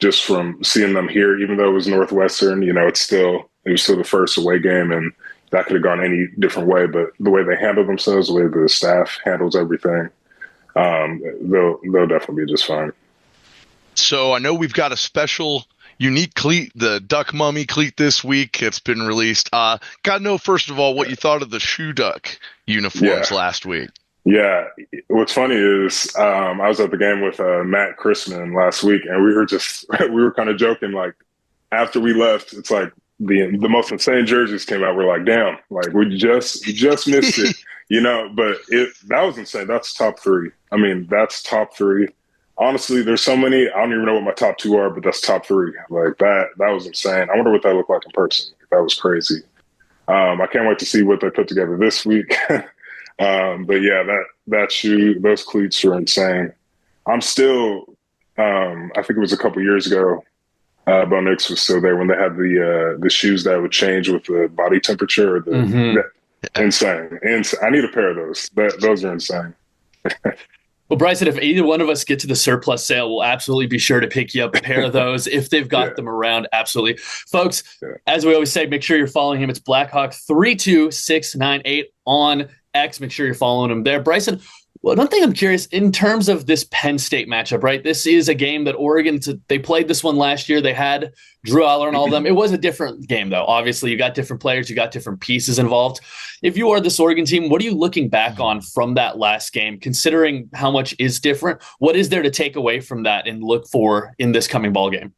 B: just from seeing them here, even though it was Northwestern, it was still the first away game, and that could have gone any different way. But the way they handle themselves, the way the staff handles everything, they'll definitely be just fine.
A: So I know we've got a special unique cleat, the Duck Mummy cleat this week. It's been released. Got to know, first of all, what you thought of the Shoe Duck uniforms last week.
B: Yeah. What's funny is I was at the game with Matt Chrisman last week, and we were kind of joking. Like, after we left, it's like the most insane jerseys came out. We're like, damn, like we just missed it, but that was insane. That's top three. I mean, that's top three. Honestly, there's so many. I don't even know what my top two are, but that's top three. Like that was insane. I wonder what that looked like in person. That was crazy. I can't wait to see what they put together this week. But yeah, that shoe, those cleats are insane. I'm still, I think it was a couple years ago, Bo Nix was still there when they had the shoes that would change with the body temperature. Insane. I need a pair of those. Those are insane.
D: Well, Bryson, if either one of us get to the surplus sale, we'll absolutely be sure to pick you up a pair of those if they've got them around. Absolutely. Folks, as we always say, make sure you're following him. It's Blackhawk32698 on X. Make sure you're following him there. Bryson, one thing I'm curious, in terms of this Penn State matchup, right? This is a game that Oregon, they played this one last year. They had Drew Aller and all of them. It was a different game, though. Obviously, you got different players. You got different pieces involved. If you are this Oregon team, what are you looking back on from that last game, considering how much is different? What is there to take away from that and look for in this coming ball game?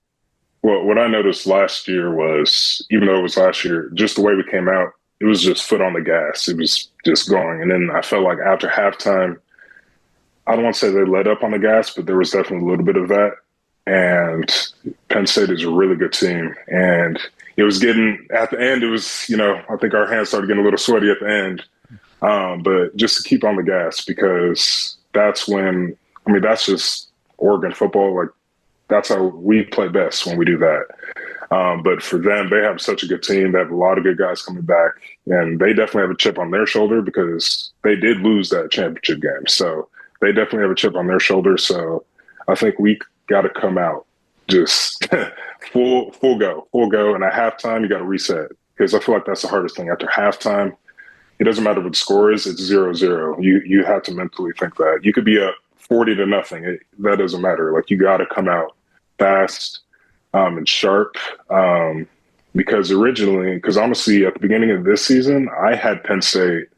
B: Well, what I noticed last year was, even though it was last year, just the way we came out, it was just foot on the gas. It was just going. And then I felt like after halftime, I don't want to say they let up on the gas, but there was definitely a little bit of that. and Penn State is a really good team. And it was getting at the end. It was, I think our hands started getting a little sweaty at the end. But just to keep on the gas, because that's when, that's just Oregon football. Like, that's how we play best, when we do that. But for them, they have such a good team. They have a lot of good guys coming back, and they definitely have a chip on their shoulder because they did lose that championship game. So they definitely have a chip on their shoulder. So I think we got to come out just full go. And at halftime, you got to reset, because I feel like that's the hardest thing. After halftime, it doesn't matter what the score is. It's 0-0. You have to mentally think that. You could be up 40-0. That doesn't matter. Like, you got to come out fast and sharp. Because honestly, at the beginning of this season, I had Penn State,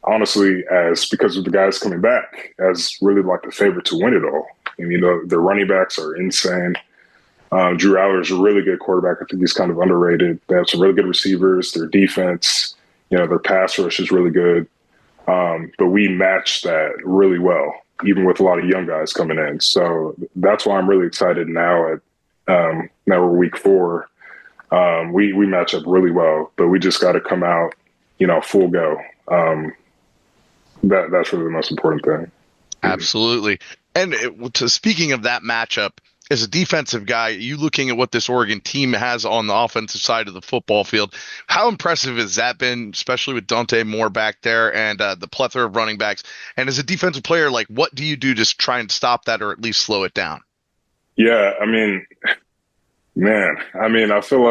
B: honestly, because of the guys coming back, as really like the favorite to win it all. The running backs are insane. Drew Aller is a really good quarterback. I think he's kind of underrated. They have some really good receivers. Their defense, their pass rush is really good. But we matched that really well, even with a lot of young guys coming in. So that's why I'm really excited now. Now we're week 4. We match up really well, but we just got to come out, full go. That's really the most important thing.
A: Absolutely. And speaking of that matchup, as a defensive guy, you looking at what this Oregon team has on the offensive side of the football field, how impressive has that been, especially with Dante Moore back there and the plethora of running backs? And as a defensive player, like, what do you do to try and stop that or at least slow it down?
B: Yeah, I feel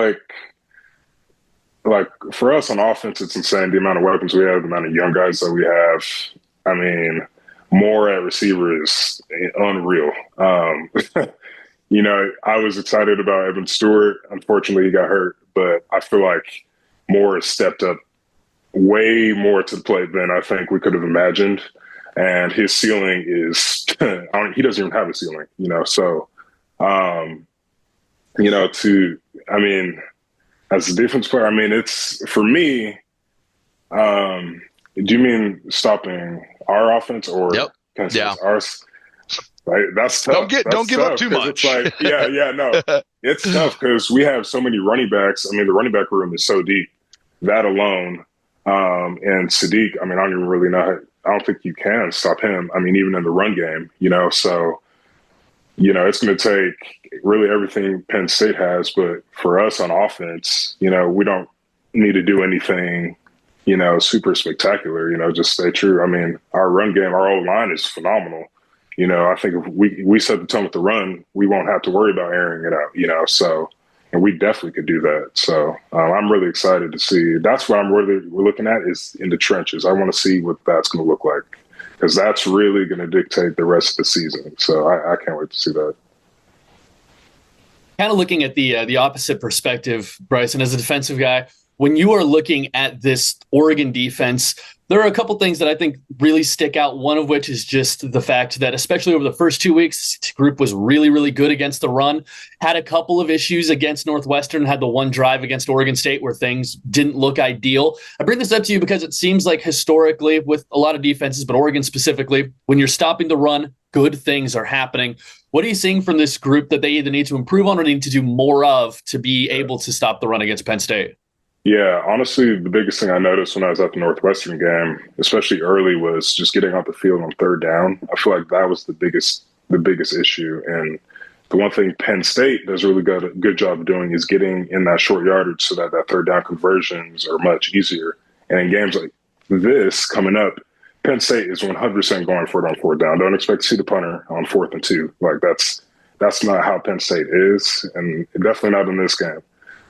B: like for us on offense, it's insane the amount of weapons we have, the amount of young guys that we have. More at receiver is unreal. I was excited about Evan Stewart. Unfortunately, he got hurt, but I feel like Moore has stepped up way more to the plate than I think we could have imagined. And his ceiling is, he doesn't even have a ceiling, so, as a defense player, it's, for me, do you mean stopping our offense or
A: Yep. Yeah.
B: ours? Right, that's tough.
A: Don't give up too much.
B: It's like, no, it's tough because we have so many running backs. The running back room is so deep. That alone, and Sadiq. I don't even really know. I don't think you can stop him. Even in the run game, So, it's going to take really everything Penn State has. But for us on offense, we don't need to do anything, super spectacular. Just stay true. Our run game, our old line is phenomenal. I think if we set the tone with the run, we won't have to worry about airing it out, so, and we definitely could do that. So I'm really excited to see. That's what we're looking at is in the trenches. I want to see what that's going to look like, because that's really going to dictate the rest of the season. So I can't wait to see that.
D: Kind of looking at the opposite perspective, Bryson, as a defensive guy, when you are looking at this Oregon defense, there are a couple things that I think really stick out, one of which is just the fact that, especially over the first 2 weeks, this group was really, really good against the run, had a couple of issues against Northwestern, had the one drive against Oregon State where things didn't look ideal. I bring this up to you because it seems like historically, with a lot of defenses, but Oregon specifically, when you're stopping the run, good things are happening. What are you seeing from this group that they either need to improve on or need to do more of to be able to stop the run against Penn State?
B: Yeah, honestly, the biggest thing I noticed when I was at the Northwestern game, especially early, was just getting off the field on third down. I feel like that was the biggest issue. And the one thing Penn State does a really good job of doing is getting in that short yardage so that third down conversions are much easier. And in games like this coming up, Penn State is 100% going for it on fourth down. Don't expect to see the punter on 4th and 2. Like that's not how Penn State is, and definitely not in this game.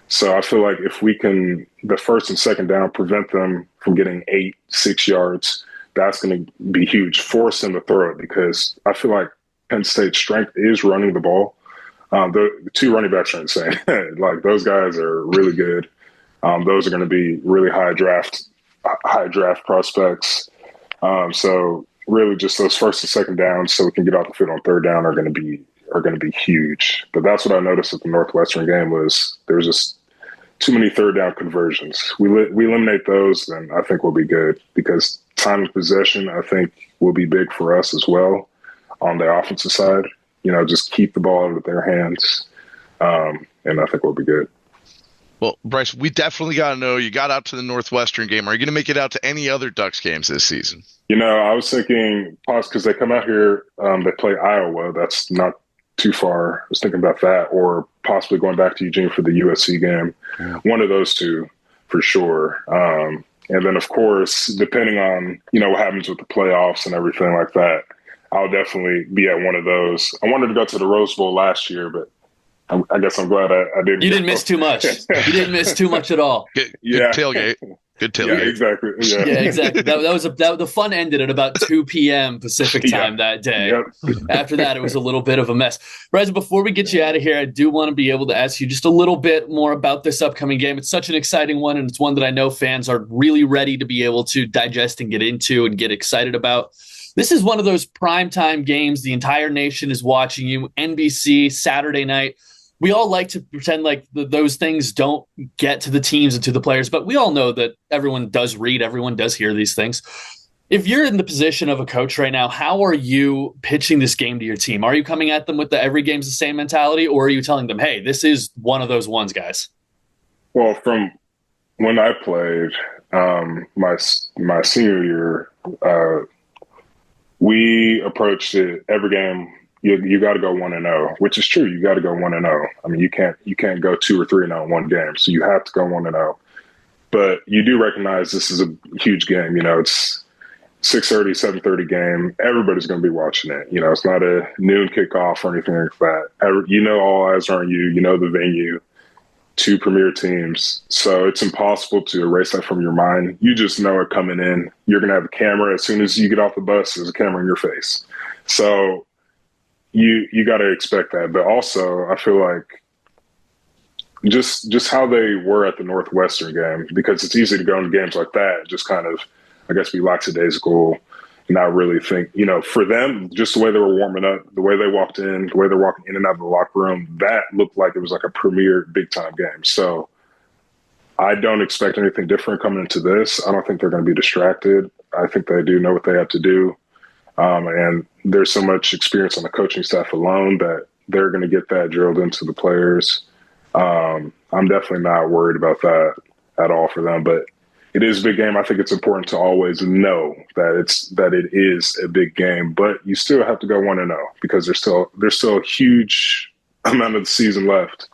B: So I feel like if we can, the first and second down, prevent them from getting 6 yards, that's going to be huge. Force them to throw it, because I feel like Penn State's strength is running the ball. The 2 running backs are insane. Like, those guys are really good. Those are going to be really high draft prospects. So really just those first and second downs so we can get off the field on third down are going to be huge. But that's what I noticed at the Northwestern game was there was just too many third down conversions. We eliminate those, then I think we'll be good, because time of possession I think will be big for us as well on the offensive side. just keep the ball out of their hands. And I think we'll be good.
A: Well, Bryce, we definitely got to know, you got out to the Northwestern game. Are you going to make it out to any other Ducks games this season?
B: I was thinking, because they come out here, they play Iowa. That's not too far. I was thinking about that, or possibly going back to Eugene for the USC game. Yeah. One of those two for sure. And then, of course, depending on, what happens with the playoffs and everything like that, I'll definitely be at one of those. I wanted to go to the Rose Bowl last year, but I guess I'm glad I didn't.
D: You didn't miss too much. You didn't miss too much at all.
A: Good tailgate. Good tailgate.
B: Yeah, exactly.
D: Yeah, exactly. The fun ended at about 2 p.m. Pacific time that day. Yep. After that, it was a little bit of a mess. Bryson, before we get you out of here, I do want to be able to ask you just a little bit more about this upcoming game. It's such an exciting one, and it's one that I know fans are really ready to be able to digest and get into and get excited about. This is one of those primetime games. The entire nation is watching you. NBC, Saturday night. We all like to pretend like those things don't get to the teams and to the players, but we all know that everyone does read, everyone does hear these things. If you're in the position of a coach right now, how are you pitching this game to your team? Are you coming at them with the every game's the same mentality, or are you telling them, hey, this is one of those ones, guys?
B: Well, from when I played my senior year, we approached it every game. You got to go 1-0, which is true. You got to go 1-0. I mean, you can't go 2 or 3-0 in one game, so you have to go 1-0. But you do recognize this is a huge game. It's 6:30, 7:30 game. Everybody's going to be watching it. It's not a noon kickoff or anything like that. All eyes are on you. The venue, 2 premier teams. So it's impossible to erase that from your mind. You just know it coming in. You're going to have a camera. As soon as you get off the bus, there's a camera in your face. So you got to expect that. But also, I feel like just how they were at the Northwestern game, because it's easy to go into games like that and just kind of, I guess, be lackadaisical and not really think, for them, just the way they were warming up, the way they walked in, the way they're walking in and out of the locker room, that looked like it was like a premier big-time game. So I don't expect anything different coming into this. I don't think they're going to be distracted. I think they do know what they have to do. And there's so much experience on the coaching staff alone that they're going to get that drilled into the players. I'm definitely not worried about that at all for them, but it is a big game. I think it's important to always know that it is a big game, but you still have to go 1-0 because there's still a huge amount of the season left.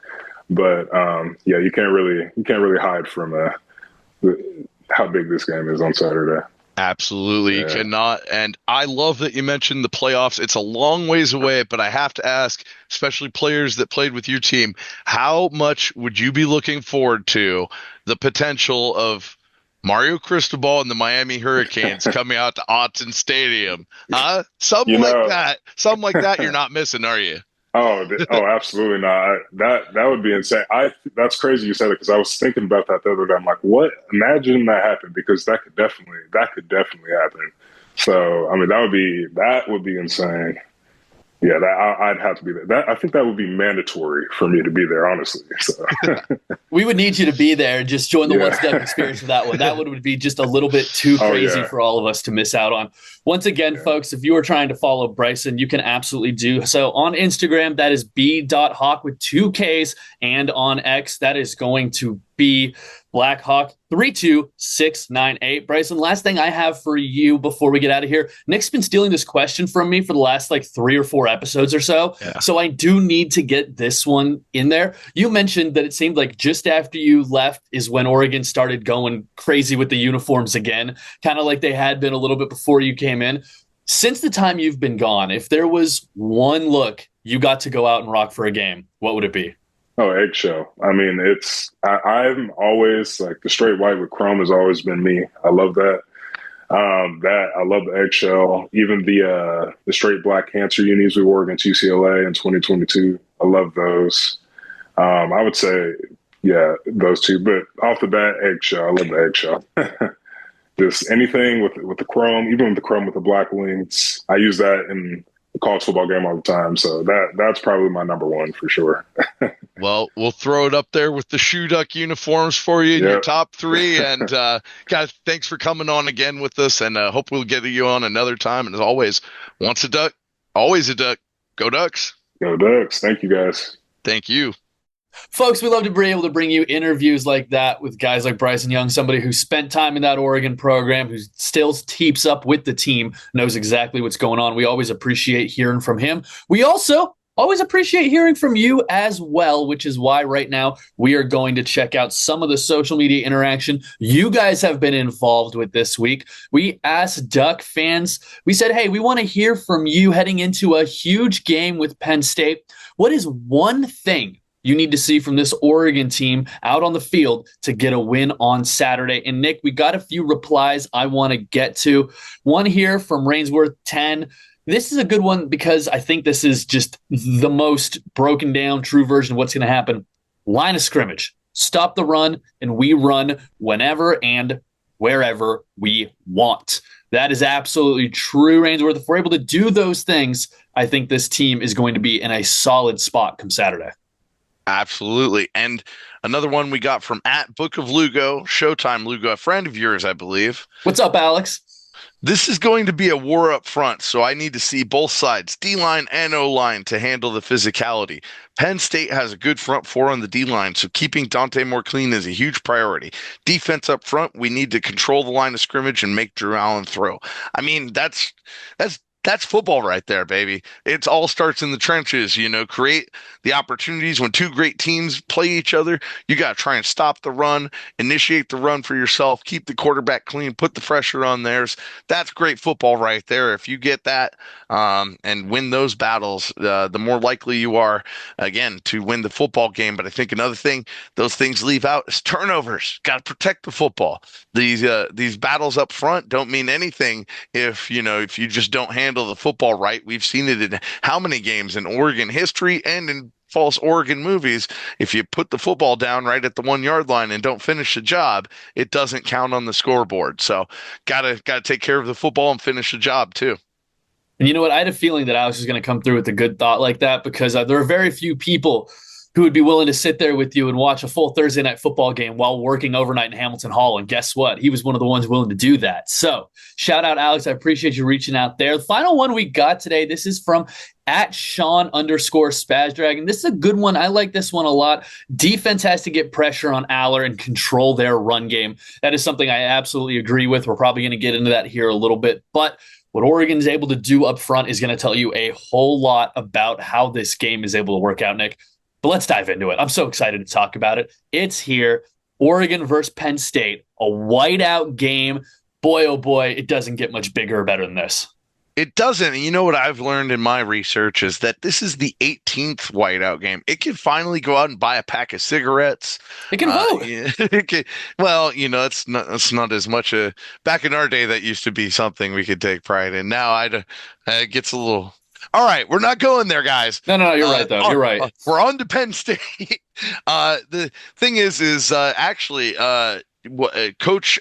B: But you can't really hide from how big this game is on Saturday.
A: Absolutely. You cannot. And I love that you mentioned the playoffs. It's a long ways away, but I have to ask, especially players that played with your team, how much would you be looking forward to the potential of Mario Cristobal and the Miami Hurricanes coming out to Autzen Stadium? Something like that you're not missing, are you?
B: Oh, absolutely not. That would be insane. That's crazy you said it, because I was thinking about that the other day. I'm like, what? Imagine that happened, because that could definitely happen. So, I mean, that would be insane. Yeah, I'd have to be there. I think that would be mandatory for me to be there, honestly. So.
D: We would need you to be there and just join the one-step experience for that one. That one would be just a little bit too crazy for all of us to miss out on. Once again, folks, if you are trying to follow Bryson, you can absolutely do so on Instagram. That is b.hawk with 2 Ks, and on X, that is going to be Blackhawk32698. Bryson, last thing I have for you before we get out of here. Nick's been stealing this question from me for the last 3 or 4 episodes or so. Yeah. So I do need to get this one in there. You mentioned that it seemed like just after you left is when Oregon started going crazy with the uniforms again, kind of like they had been a little bit before you came in. Since the time you've been gone, if there was one look you got to go out and rock for a game, what would it be?
B: Oh, eggshell. I mean, I'm always the straight white with chrome has always been me. I love that. I love the eggshell. Even the straight black cancer unis we wore against UCLA in 2022. I love those. I would say, those two. But off the bat, eggshell. I love the eggshell. Just anything with the chrome, even with the chrome with the black wings. I use that in the college football game all the time. So that's probably my number one for sure.
A: Well, we'll throw it up there with the Shoe Duck uniforms for you in your top 3. And guys, thanks for coming on again with us, and hope we'll get you on another time. And as always, once a Duck, always a Duck. Go Ducks.
B: Go Ducks. Thank you, guys.
A: Thank you.
D: Folks, we love to be able to bring you interviews like that with guys like Bryson Young, somebody who spent time in that Oregon program, who still keeps up with the team, knows exactly what's going on. We always appreciate hearing from him. We also always appreciate hearing from you as well, which is why right now we are going to check out some of the social media interaction you guys have been involved with this week. We asked Duck fans, we said, hey, we want to hear from you heading into a huge game with Penn State. What is one thing you need to see from this Oregon team out on the field to get a win on Saturday? And Nick, we got a few replies I want to get to. One here from Rainsworth 10. This is a good one because I think this is just the most broken down, true version of what's going to happen. Line of scrimmage. Stop the run, and we run whenever and wherever we want. That is absolutely true, Rainsworth. If we're able to do those things, I think this team is going to be in a solid spot come Saturday.
A: Absolutely. And another one we got from at Book of Lugo, Showtime Lugo, a friend of yours, I believe.
D: What's up, Alex?
A: This is going to be a war up front, so I need to see both sides, D-line and O-line, to handle the physicality. Penn State has a good front four on the D-line, so keeping Dante more clean is a huge priority. Defense up front, we need to control the line of scrimmage and make Drew Allen throw. I mean, that's football right there, baby. It all starts in the trenches, create the opportunities when two great teams play each other. You got to try and stop the run, initiate the run for yourself, keep the quarterback clean, put the pressure on theirs. That's great football right there. If you get that and win those battles, the more likely you are, again, to win the football game. But I think another thing those things leave out is turnovers. Got to protect the football. These battles up front don't mean anything if you just don't handle the football right. We've seen it in how many games in Oregon history and in false Oregon movies. If you put the football down right at the 1 yard line and don't finish the job, it doesn't count on the scoreboard. So gotta take care of the football and finish the job too.
D: And you know what? I had a feeling that Alex was going to come through with a good thought like that because there are very few people who would be willing to sit there with you and watch a full Thursday night football game while working overnight in Hamilton Hall. And guess what? He was one of the ones willing to do that. So shout out, Alex. I appreciate you reaching out there. The final one we got today, this is from at Sean_SpazDragon. This is a good one. I like this one a lot. Defense has to get pressure on Aller and control their run game. That is something I absolutely agree with. We're probably going to get into that here a little bit. But what Oregon is able to do up front is going to tell you a whole lot about how this game is able to work out, Nick. But let's dive into it. I'm so excited to talk about it. It's here. Oregon versus Penn State, a whiteout game. Boy, oh boy, it doesn't get much bigger or better than this.
A: It doesn't. You know what I've learned in my research is that this is the 18th whiteout game. It can finally go out and buy a pack of cigarettes.
D: It can vote.
A: It can, well, it's not as much a back in our day. That used to be something we could take pride in. Now it gets a little. All right, we're not going there, guys.
D: No, you're right, though. You're right.
A: We're on to Penn State. The thing is actually Coach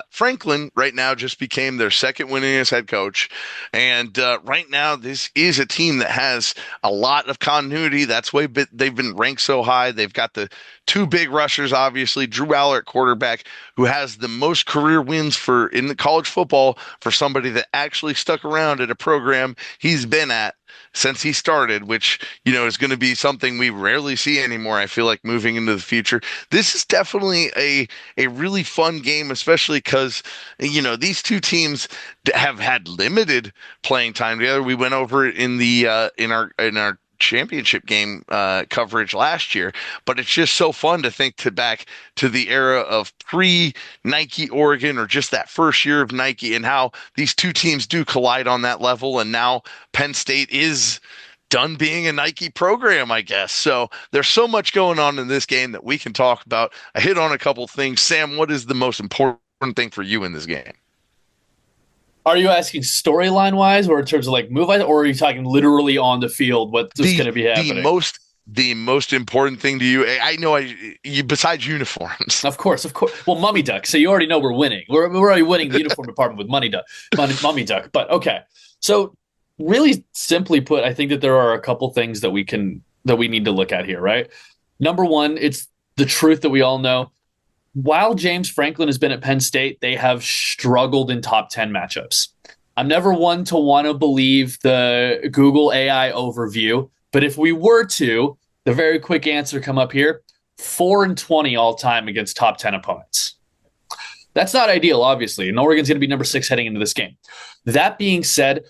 A: Franklin right now just became their second winningest head coach. And right now, this is a team that has a lot of continuity. That's why they've been ranked so high. They've got the two big rushers, obviously, Drew Aller at quarterback, who has the most career wins in the college football for somebody that actually stuck around at a program he's been at since he started, which, is going to be something we rarely see anymore, I feel like, moving into the future. This is definitely a really fun game, especially because, these two teams have had limited playing time together. We went over it in our championship game coverage last year, but it's just so fun to think back to the era of pre-Nike Oregon, or just that first year of Nike, and how these two teams do collide on that level. And now Penn State is done being a Nike program, I guess. So there's so much going on in this game that we can talk about. I hit on a couple things. Sam, what is the most important thing for you in this game?
D: Are you asking storyline wise, or in terms of like move wise, or are you talking literally on the field? What's going to be happening?
A: The most important thing to you, I know, you besides uniforms.
D: Of course. Well, Mummy Duck. So you already know we're winning. We're already winning the uniform department with Mummy Duck. But okay. So really simply put, I think that there are a couple things that we need to look at here, right? Number one, it's the truth that we all know. While James Franklin has been at Penn State, they have struggled in top 10 matchups. I'm never one to want to believe the Google AI overview But if we were to, the very quick answer come up here, 4-20 all time against top 10 opponents. That's not ideal, obviously, and Oregon's going to be number 6 heading into this game. That being said,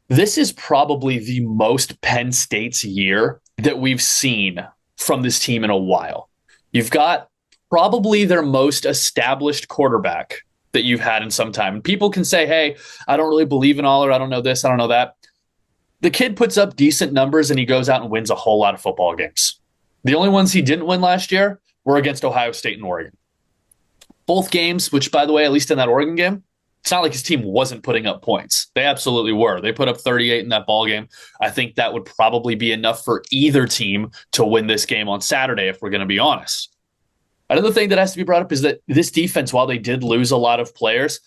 D: this is probably the most Penn State's year that we've seen from this team in a while. You've got probably their most established quarterback that you've had in some time. And people can say, hey, I don't really believe in Aller. I don't know this. I don't know that. The kid puts up decent numbers and he goes out and wins a whole lot of football games. The only ones he didn't win last year were against Ohio State and Oregon. Both games, which, by the way, at least in that Oregon game, it's not like his team wasn't putting up points. They absolutely were. They put up 38 in that ball game. I think that would probably be enough for either team to win this game on Saturday, if we're going to be honest. Another thing that has to be brought up is that this defense, while they did lose a lot of players,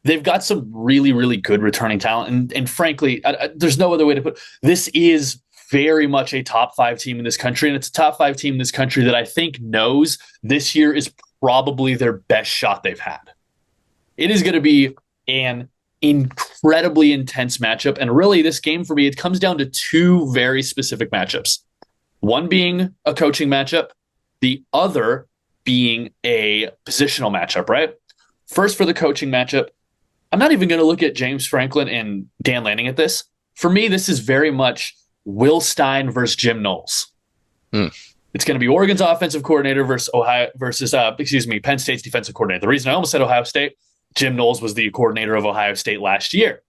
D: they've got some really, really good returning talent. And frankly, there's no other way to put it. This is very much a top 5 team in this country. And it's a top 5 team in this country that I think knows this year is probably their best shot they've had. It is going to be an incredibly intense matchup. And really, this game for me, it comes down to 2 very specific matchups. One being a coaching matchup, the other being a positional matchup, right? First, for the coaching matchup, I'm not even going to look at James Franklin and Dan Lanning at this. For me, this is very much Will Stein versus Jim Knowles. It's going to be Oregon's offensive coordinator versus Penn State's defensive coordinator. The reason I almost said Ohio State, Jim Knowles was the coordinator of Ohio State last year.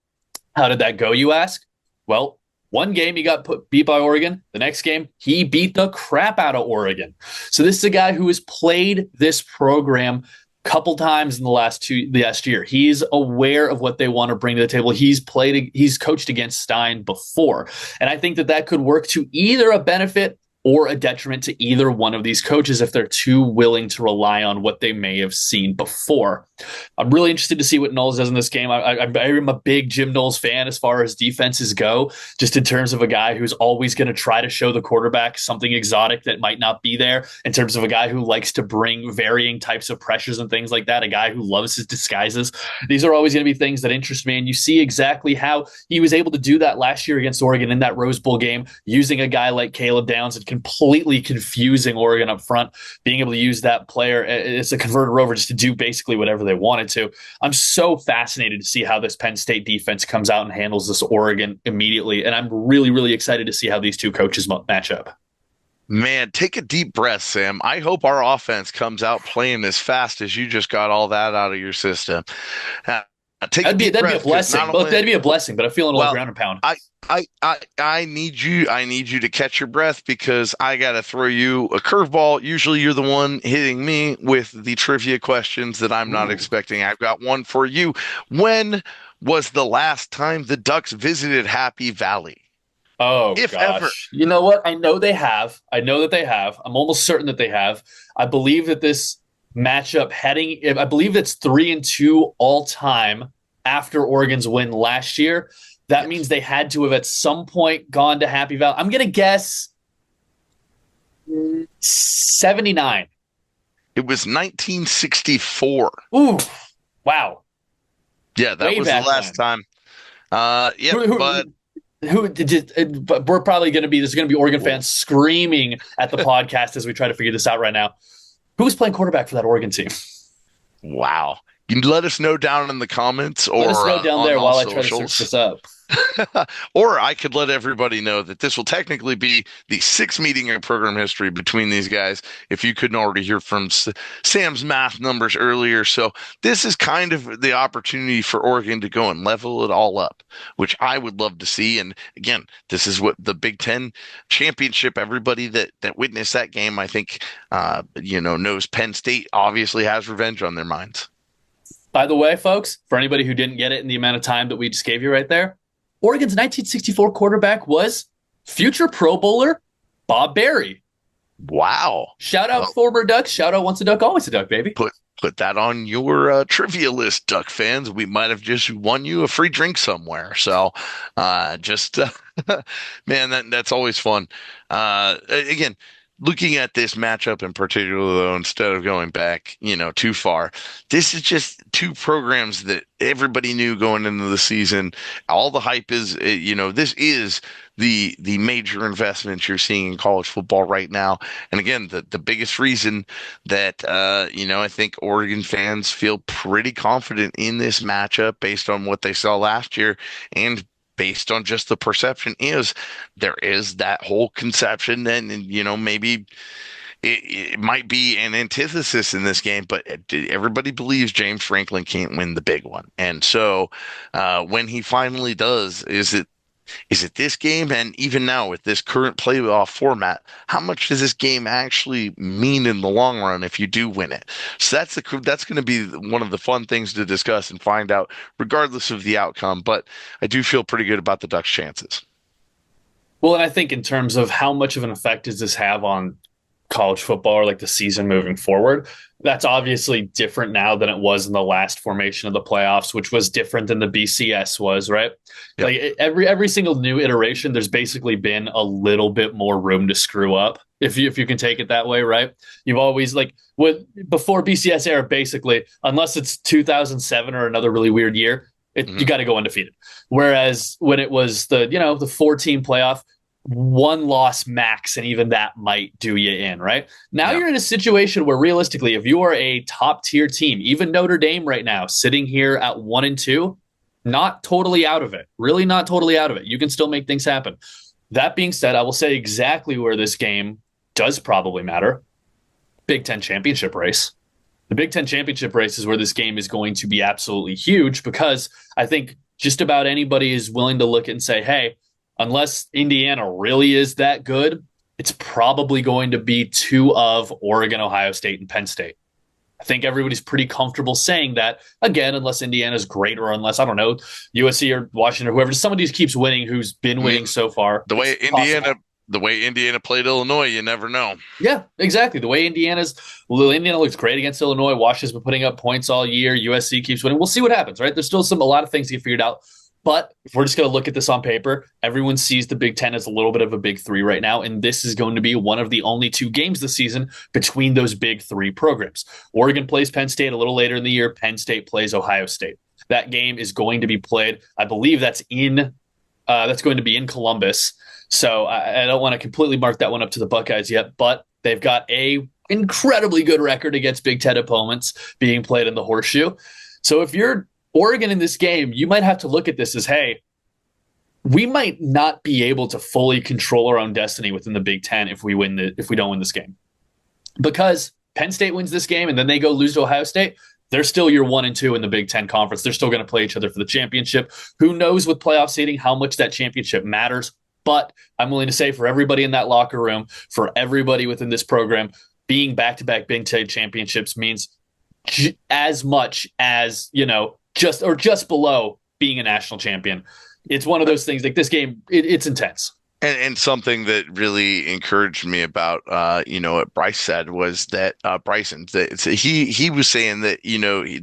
D: How did that go, you ask? Well, one game he got beat by Oregon. The next game, he beat the crap out of Oregon. So this is a guy who has played this program a couple times in the last year. He's aware of what they want to bring to the table. He's coached against Stein before. And I think that could work to either a benefit or a detriment to either one of these coaches if they're too willing to rely on what they may have seen before. I'm really interested to see what Knowles does in this game. I'm a big Jim Knowles fan as far as defenses go, just in terms of a guy who's always going to try to show the quarterback something exotic that might not be there, in terms of a guy who likes to bring varying types of pressures and things like that, a guy who loves his disguises. These are always going to be things that interest me, and you see exactly how he was able to do that last year against Oregon in that Rose Bowl game, using a guy like Caleb Downs and completely confusing Oregon up front, being able to use that player as a converted rover just to do basically whatever they wanted to. I'm so fascinated to see how this Penn State defense comes out and handles this Oregon immediately, and I'm really, really excited to see how these two coaches match up.
A: Man, take a deep breath, Sam. I hope our offense comes out playing as fast as you just got all that out of your system. That'd be a
D: blessing. That'd be a blessing, but I'm feeling a little ground and pound.
A: I need you to catch your breath, because I got to throw you a curveball. Usually you're the one hitting me with the trivia questions that I'm not expecting. I've got one for you. When was the last time the Ducks visited Happy Valley?
D: Oh, if gosh. Ever. You know what? I know they have. I'm almost certain that they have. I believe that this matchup I believe it's 3-2 all time after Oregon's win last year. That means they had to have at some point gone to Happy Valley. I'm going to guess 79.
A: It was 1964.
D: Ooh, wow.
A: Yeah, that was the last time.
D: But we're probably going to be, there's going to be Oregon fans screaming at the podcast as we try to figure this out right now. Who was playing quarterback for that Oregon team?
A: Wow. You can let us know down in the comments, or
D: let us know down there while
A: socials.
D: I try to search this up.
A: Or I could let everybody know that this will technically be the 6th meeting in program history between these guys, if you couldn't already hear from Sam's math numbers earlier. So this is kind of the opportunity for Oregon to go and level it all up, which I would love to see. And again, this is what the Big Ten championship, everybody that witnessed that game, I think, knows Penn State obviously has revenge on their minds.
D: By the way, folks, for anybody who didn't get it in the amount of time that we just gave you right there, Oregon's 1964 quarterback was future Pro Bowler Bob Berry.
A: Wow.
D: Shout out former Ducks. Shout out once a Duck, always a Duck, baby.
A: Put that on your trivia list, Duck fans. We might have just won you a free drink somewhere. So man, that's always fun. Again, looking at this matchup in particular, though, instead of going back, too far, this is just two programs that everybody knew going into the season. All the hype is, this is the major investments you're seeing in college football right now. And again, the biggest reason that, I think Oregon fans feel pretty confident in this matchup based on what they saw last year and based on just the perception is there is that whole conception and maybe it might be an antithesis in this game, but everybody believes James Franklin can't win the big one. And so when he finally does, is it this game? And even now with this current playoff format, how much does this game actually mean in the long run if you do win it? So that's going to be one of the fun things to discuss and find out regardless of the outcome. But I do feel pretty good about the Ducks' chances.
D: Well, and I think in terms of how much of an effect does this have on college football or like the season moving forward, that's obviously different now than it was in the last formation of the playoffs, which was different than the BCS was, right? Yep. Like every single new iteration, there's basically been a little bit more room to screw up, if you can take it that way, right? You've always before BCS era, basically, unless it's 2007 or another really weird year, you got to go undefeated. Whereas when it was the 4-team playoff, one loss max, and even that might do you in, right? Now you're in a situation where realistically, if you are a top tier team, even Notre Dame right now, sitting here at 1-2, not totally out of it, really not totally out of it. You can still make things happen. That being said, I will say exactly where this game does probably matter. Big Ten championship race. The Big Ten championship race is where this game is going to be absolutely huge because I think just about anybody is willing to look and say, hey, unless Indiana really is that good, it's probably going to be two of Oregon, Ohio State, and Penn State. I think everybody's pretty comfortable saying that, again, unless Indiana's great or unless, I don't know, USC or Washington or whoever, just somebody just keeps winning who's been winning so far.
A: The way Indiana played Illinois, you never know.
D: Yeah, exactly. The way Indiana looks great against Illinois. Washington's been putting up points all year. USC keeps winning. We'll see what happens, right? There's still a lot of things to get figured out. But if we're just going to look at this on paper, everyone sees the Big Ten as a little bit of a big three right now, and this is going to be one of the only two games this season between those big three programs. Oregon plays Penn State a little later in the year. Penn State plays Ohio State. That game is going to be played. I believe that's going to be in Columbus. So I don't want to completely mark that one up to the Buckeyes yet, but they've got a incredibly good record against Big Ten opponents being played in the Horseshoe. So if you're Oregon in this game, you might have to look at this as, hey, we might not be able to fully control our own destiny within the Big Ten if we don't win this game. Because Penn State wins this game and then they go lose to Ohio State, they're still your 1-2 in the Big Ten Conference. They're still going to play each other for the championship. Who knows with playoff seeding how much that championship matters? But I'm willing to say for everybody in that locker room, for everybody within this program, being back-to-back Big Ten championships means as much as, just below being a national champion. It's one of those things like this game, it's intense.
A: And something that really encouraged me about, what Bryce said was that Bryson, he was saying that,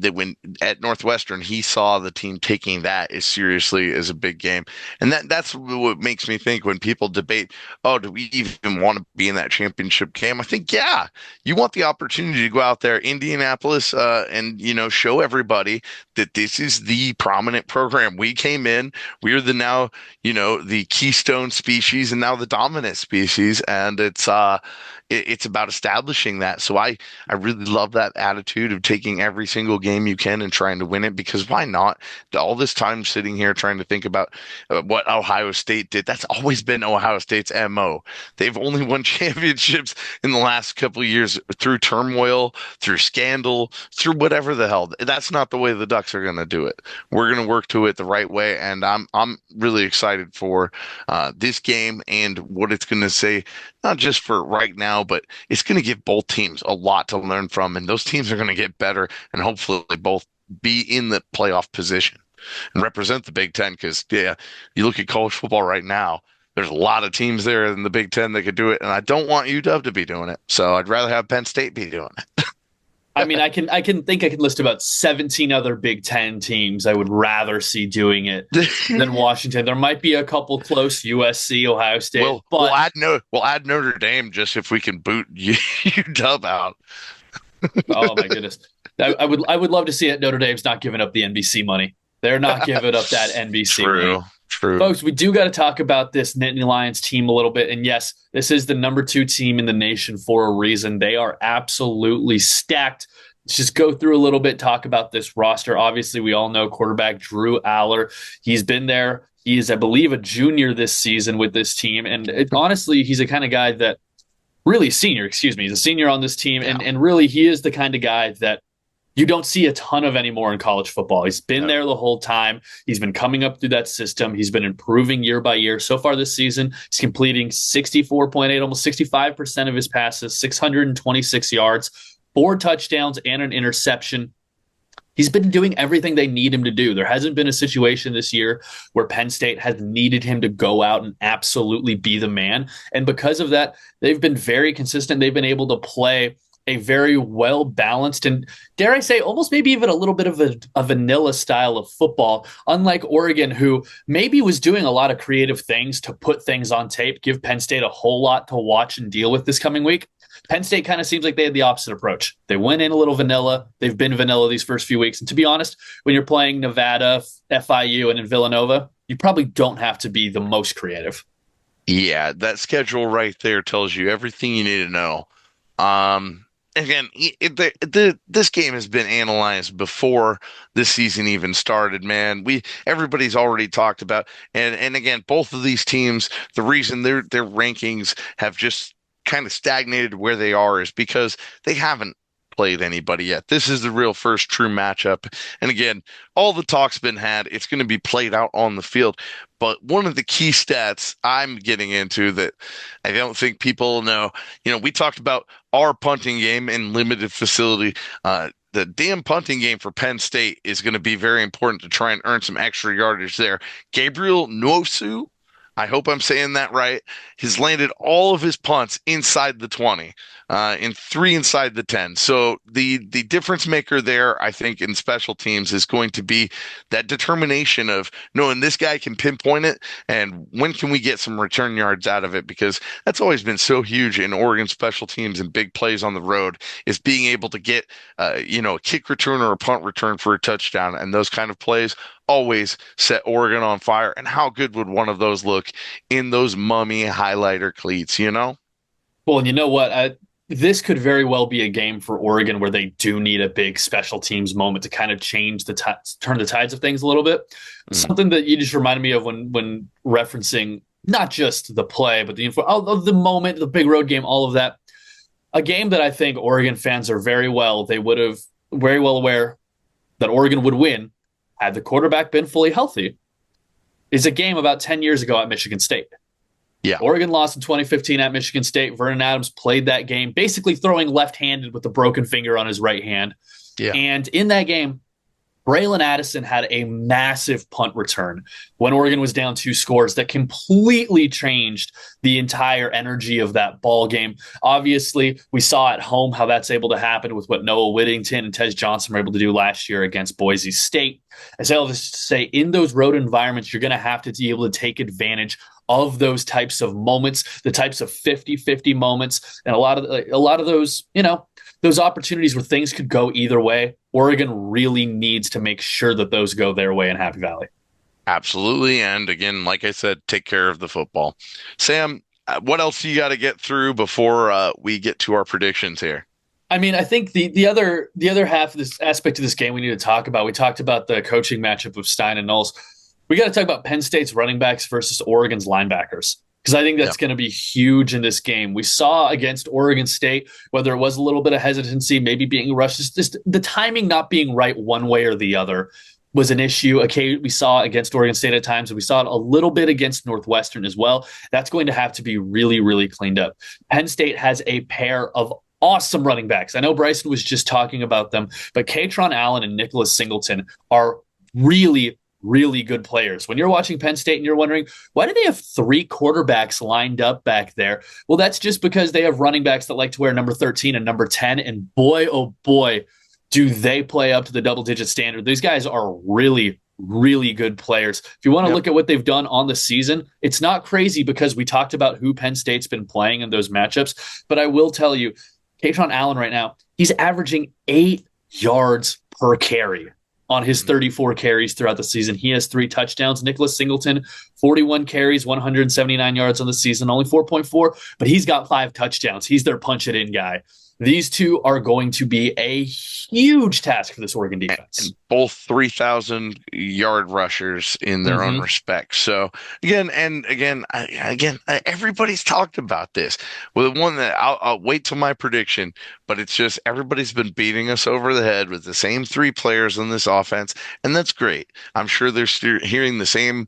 A: that when at Northwestern, he saw the team taking that as seriously as a big game. And that's what makes me think when people debate, oh, do we even want to be in that championship game? I think, yeah, you want the opportunity to go out there, Indianapolis, and, show everybody that this is the prominent program. We came in, we're the keystone species and now the dominant species, and it's about establishing that. So I really love that attitude of taking every single game you can and trying to win it, because why not? All this time sitting here trying to think about what Ohio State did, that's always been Ohio State's MO. They've only won championships in the last couple of years through turmoil, through scandal, through whatever the hell. That's not the way the Ducks are going to do it. We're going to work to it the right way, and I'm really excited for this game and what it's going to say, not just for right now, but it's going to give both teams a lot to learn from, and those teams are going to get better and hopefully both be in the playoff position and represent the Big Ten. Because, yeah, you look at college football right now, there's a lot of teams there in the Big Ten that could do it, and I don't want UW to be doing it, so I'd rather have Penn State be doing it.
D: I mean, I can list about 17 other Big Ten teams I would rather see doing it than Washington. There might be a couple close, USC, Ohio State.
A: We'll add Notre Dame just if we can boot UW out.
D: Oh my goodness. I would love to see it. Notre Dame's not giving up the NBC money. They're not giving up that NBC money.
A: True.
D: Folks, we do got to talk about this Nittany Lions team a little bit. And yes, this is the number 2 team in the nation for a reason. They are absolutely stacked. Let's just go through a little bit, talk about this roster. Obviously, we all know quarterback Drew Aller. He's been there. He is, I believe, a junior this season with this team. And honestly, he's the kind of guy that really senior, excuse me. He's a senior on this team.
A: Yeah.
D: And really, he is the kind of guy that you don't see a ton of anymore in college football. He's been there the whole time. He's been coming up through that system. He's been improving year by year. So far this season, he's completing 64.8, almost 65% of his passes, 626 yards, 4 touchdowns, and an interception. He's been doing everything they need him to do. There hasn't been a situation this year where Penn State has needed him to go out and absolutely be the man. And because of that, they've been very consistent. They've been able to play a very well-balanced and, dare I say, almost maybe even a little bit of a vanilla style of football, unlike Oregon, who maybe was doing a lot of creative things to put things on tape, give Penn State a whole lot to watch and deal with this coming week. Penn State kind of seems like they had the opposite approach. They went in a little vanilla. They've been vanilla these first few weeks. And to be honest, when you're playing Nevada, FIU, and in Villanova, you probably don't have to be the most creative.
A: Yeah, that schedule right there tells you everything you need to know. Again, this game has been analyzed before this season even started, man. Everybody's already talked about, and again, both of these teams, the reason their rankings have just kind of stagnated where they are is because they haven't played anybody yet. This is the real first true matchup. And again, all the talk's been had. It's going to be played out on the field. But one of the key stats I'm getting into that I don't think people know, we talked about our punting game in limited facility. The damn punting game for Penn State is going to be very important to try and earn some extra yardage there. Gabriel Nwosu, I hope I'm saying that right, has landed all of his punts inside the 20, and 3 inside the 10. So the difference maker there, I think, in special teams is going to be that determination of knowing this guy can pinpoint it and when can we get some return yards out of it, because that's always been so huge in Oregon special teams and big plays on the road is being able to get, a kick return or a punt return for a touchdown, and those kind of plays always set Oregon on fire. And how good would one of those look in those mummy highlighter cleats, Well,
D: and you know what? This could very well be a game for Oregon where they do need a big special teams moment to kind of change turn the tides of things a little bit. Something that you just reminded me of when referencing not just the play, but the info of the moment, the big road game, all of that. A game that I think Oregon fans are very well aware that Oregon would win had the quarterback been fully healthy, is a game about 10 years ago at Michigan State.
A: Yeah.
D: Oregon lost in 2015 at Michigan State. Vernon Adams played that game, basically throwing left-handed with a broken finger on his right hand.
A: Yeah.
D: And in that game, Braylon Addison had a massive punt return when Oregon was down 2 scores that completely changed the entire energy of that ball game. Obviously, we saw at home how that's able to happen with what Noah Whittington and Tez Johnson were able to do last year against Boise State. As I always say, in those road environments, you're going to have to be able to take advantage of those types of moments, the types of 50-50 moments, and a lot of those, those opportunities where things could go either way. Oregon really needs to make sure that those go their way in Happy Valley.
A: Absolutely. And again, like I said, take care of the football. Sam, what else do you got to get through before we get to our predictions here?
D: I mean, I think the other half of this aspect of this game we need to talk about, we talked about the coaching matchup of Stein and Knowles. We got to talk about Penn State's running backs versus Oregon's linebackers, because I think that's going to be huge in this game. We saw against Oregon State, whether it was a little bit of hesitancy, maybe being rushed, just the timing not being right one way or the other was an issue. Okay, we saw against Oregon State at times, and we saw it a little bit against Northwestern as well. That's going to have to be really, really cleaned up. Penn State has a pair of awesome running backs. I know Bryson was just talking about them, but Katron Allen and Nicholas Singleton are really, really good players. When you're watching Penn State and you're wondering, why do they have 3 quarterbacks lined up back there? Well, that's just because they have running backs that like to wear number 13 and number 10. And boy, oh boy, do they play up to the double-digit standard. These guys are really, really good players. If you want to look at what they've done on the season, it's not crazy because we talked about who Penn State's been playing in those matchups. But I will tell you, Kaytron Allen right now, he's averaging 8 yards per carry on his 34 carries throughout the season. He has 3 touchdowns. Nicholas Singleton, 41 carries, 179 yards on the season, only 4.4, but he's got 5 touchdowns. He's their punch-it-in guy. These two are going to be a huge task for this Oregon defense.
A: And both 3,000-yard rushers in their own respect. So again, everybody's talked about this. Well, the one that I'll wait till my prediction, but it's just everybody's been beating us over the head with the same 3 players in this offense, and that's great. I'm sure they're hearing the same.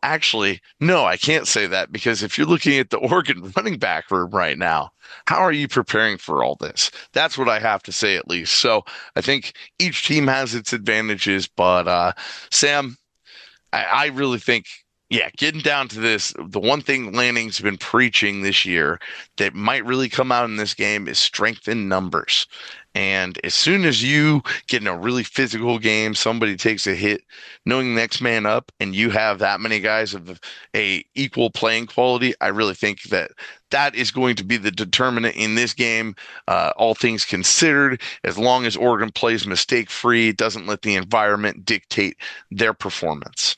A: Actually, no, I can't say that, because if you're looking at the Oregon running back room right now, how are you preparing for all this? That's what I have to say, at least. So I think each team has its advantages, but Sam, I really think, getting down to this, the one thing Lanning's been preaching this year that might really come out in this game is strength in numbers. And as soon as you get in a really physical game, somebody takes a hit, knowing next man up, and you have that many guys of a equal playing quality, I really think that is going to be the determinant in this game, all things considered, as long as Oregon plays mistake-free, doesn't let the environment dictate their performance.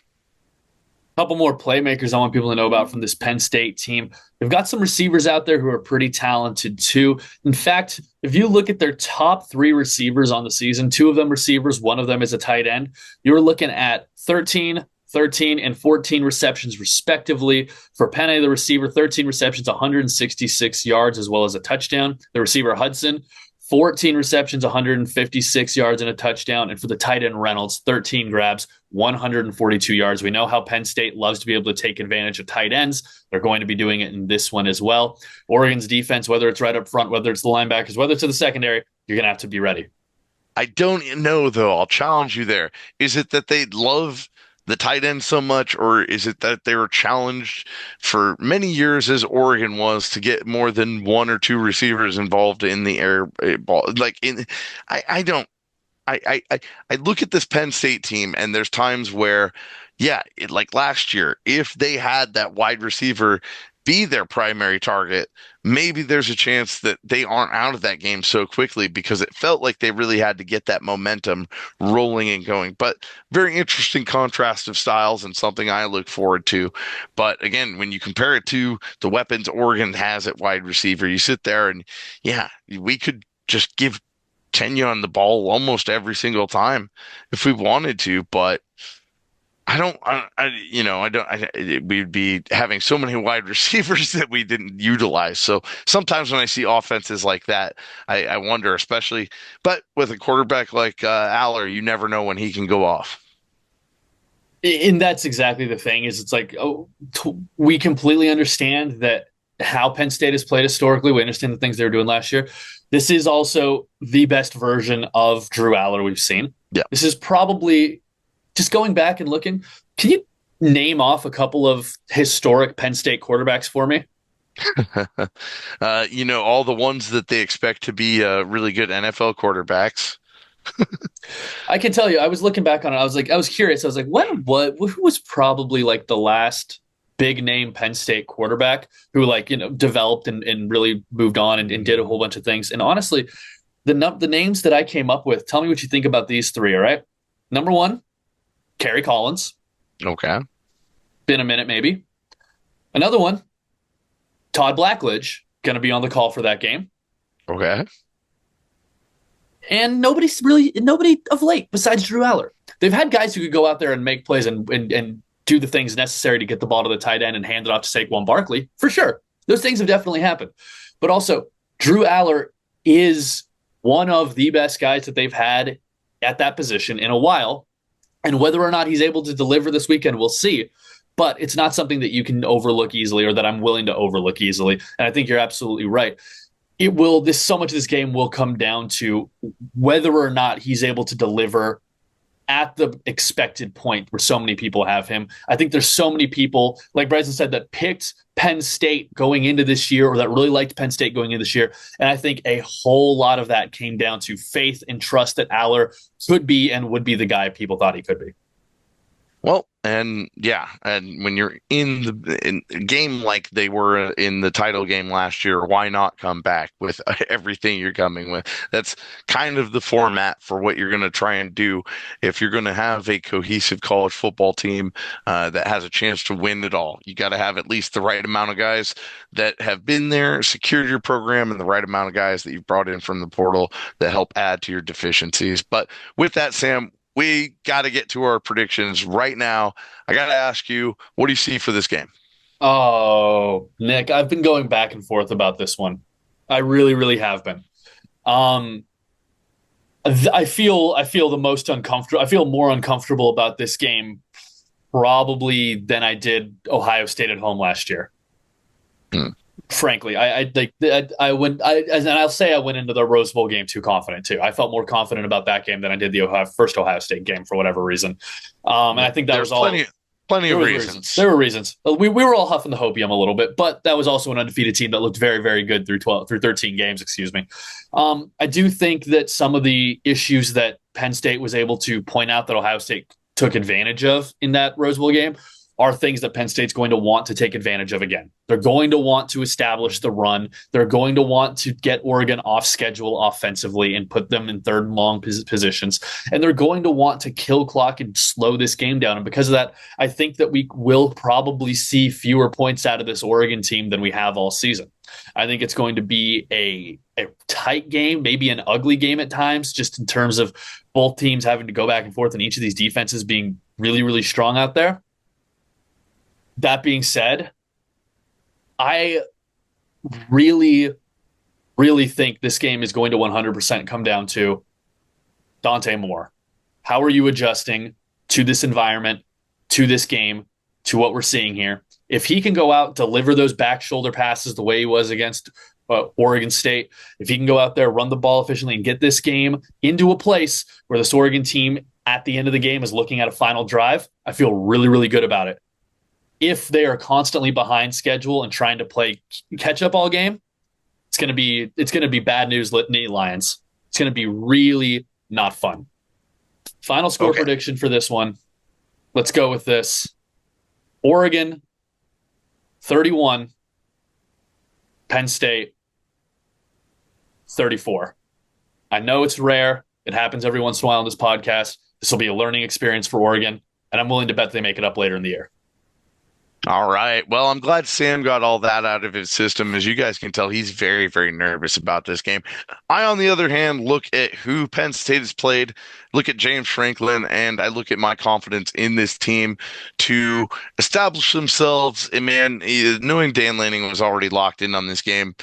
D: Couple more playmakers I want people to know about from this Penn State team. They've got some receivers out there who are pretty talented too. In fact, if you look at their top 3 receivers on the season, 2 of them receivers, 1 of them is a tight end, you're looking at 13, and 14 receptions respectively. For Penn, the receiver, 13 receptions, 166 yards, as well as a touchdown. The receiver, Hudson, 14 receptions, 156 yards and a touchdown. And for the tight end, Reynolds, 13 grabs, 142 yards. We know how Penn State loves to be able to take advantage of tight ends. They're going to be doing it in this one as well. Oregon's defense, whether it's right up front, whether it's the linebackers, whether it's in the secondary, you're going to have to be ready.
A: I don't know, though. I'll challenge you there. Is it that they love the tight end so much, or is it that they were challenged for many years, as Oregon was, to get more than 1 or 2 receivers involved in the air ball? I look at this Penn State team, and there's times where, like last year, if they had that wide receiver be their primary target, maybe there's a chance that they aren't out of that game so quickly, because it felt like they really had to get that momentum rolling and going. But very interesting contrast of styles, and something I look forward to. But again, when you compare it to the weapons Oregon has at wide receiver, you sit there and we could just give Kenyon the ball almost every single time if we wanted to, but we'd be having so many wide receivers that we didn't utilize. So sometimes when I see offenses like that, I wonder, especially, but with a quarterback like Aller, you never know when he can go off.
D: And that's exactly the thing, is it's like, we completely understand that how Penn State has played historically. We understand the things they were doing last year. This is also the best version of Drew Aller we've seen.
A: Yeah.
D: This is probably, just going back and looking, can you name off a couple of historic Penn State quarterbacks for me?
A: All the ones that they expect to be really good NFL quarterbacks.
D: I can tell you, I was looking back on it. I was curious. I was like, who was probably like the last big name Penn State quarterback who developed and really moved on and did a whole bunch of things. And honestly, the names that I came up with, tell me what you think about these 3. All right. Number 1, Kerry Collins.
A: Okay.
D: Been a minute, maybe. Another one, Todd Blackledge, going to be on the call for that game.
A: Okay.
D: And nobody of late besides Drew Aller. They've had guys who could go out there and make plays and do the things necessary to get the ball to the tight end and hand it off to Saquon Barkley. For sure. Those things have definitely happened. But also, Drew Aller is one of the best guys that they've had at that position in a while. And whether or not he's able to deliver this weekend, we'll see. But it's not something that you can overlook easily, or that I'm willing to overlook easily. And I think you're absolutely right. So much of this game will come down to whether or not he's able to deliver at the expected point where so many people have him. I think there's so many people, like Bryson said, that picked Penn State going into this year, or that really liked Penn State going into this year. And I think a whole lot of that came down to faith and trust that Aller could be and would be the guy people thought he could be.
A: Well, and yeah, and when you're in a game like they were in the title game last year, why not come back with everything you're coming with? That's kind of the format for what you're going to try and do if you're going to have a cohesive college football team that has a chance to win it all. You got to have at least the right amount of guys that have been there, secured your program, and the right amount of guys that you've brought in from the portal that help add to your deficiencies. But with that, Sam, we got to get to our predictions right now. I got to ask you, what do you see for this game?
D: Oh, Nick, I've been going back and forth about this one. I really, really have been. I feel the most uncomfortable. I feel more uncomfortable about this game probably than I did Ohio State at home last year. Frankly, I went into the Rose Bowl game too confident too. I felt more confident about that game than I did the first Ohio State game for whatever reason. And I think that was all
A: plenty of reasons.
D: There were reasons. We were all huffing the hopium a little bit, but that was also an undefeated team that looked very, very good through 13 games. Excuse me. I do think that some of the issues that Penn State was able to point out that Ohio State took advantage of in that Rose Bowl game are things that Penn State's going to want to take advantage of again. They're going to want to establish the run. They're going to want to get Oregon off schedule offensively and put them in third and long positions. And they're going to want to kill clock and slow this game down. And because of that, I think that we will probably see fewer points out of this Oregon team than we have all season. I think it's going to be a tight game, maybe an ugly game at times, just in terms of both teams having to go back and forth and each of these defenses being really, really strong out there. That being said, I really, really think this game is going to 100% come down to Dante Moore. How are you adjusting to this environment, to this game, to what we're seeing here? If he can go out, deliver those back shoulder passes the way he was against Oregon State, if he can go out there, run the ball efficiently, and get this game into a place where this Oregon team at the end of the game is looking at a final drive, I feel really, really good about it. If they are constantly behind schedule and trying to play catch up all game, it's going to be bad news, Nittany Lions. It's going to be really not fun. Final score prediction for this one. Let's go with this. Oregon 31, Penn State 34. I know it's rare. It happens every once in a while on this podcast. This will be a learning experience for Oregon, and I'm willing to bet they make it up later in the year.
A: All right. Well, I'm glad Sam got all that out of his system. As you guys can tell, he's very, very nervous about this game. I, on the other hand, look at who Penn State has played, look at James Franklin, and I look at my confidence in this team to establish themselves. And man, knowing Dan Lanning was already locked in on this game,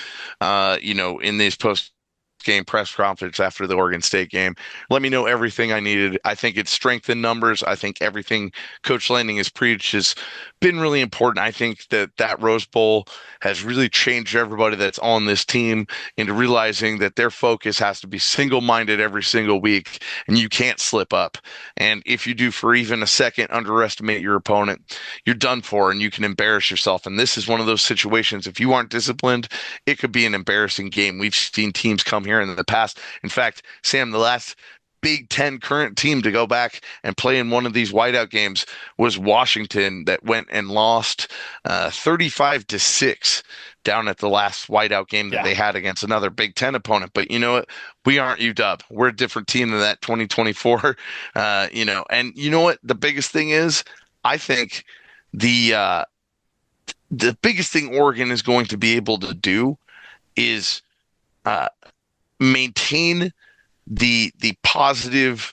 A: in these post-game press conference after the Oregon State game, let me know everything I needed. I think it's strength in numbers. I think everything Coach Lanning has preached has been really important. I think that Rose Bowl has really changed everybody that's on this team into realizing that their focus has to be single-minded every single week, and you can't slip up. And if you do for even a second underestimate your opponent, you're done for, and you can embarrass yourself. And this is one of those situations. If you aren't disciplined, it could be an embarrassing game. We've seen teams come here in the past. In fact, Sam, the last Big Ten current team to go back and play in one of these whiteout games was Washington, that went and lost 35-6 down at the last whiteout game that they had against another Big Ten opponent. But you know what? We aren't UW. We're a different team than that 2024. And you know what? The biggest thing is, I think the biggest thing Oregon is going to be able to do is maintain the positive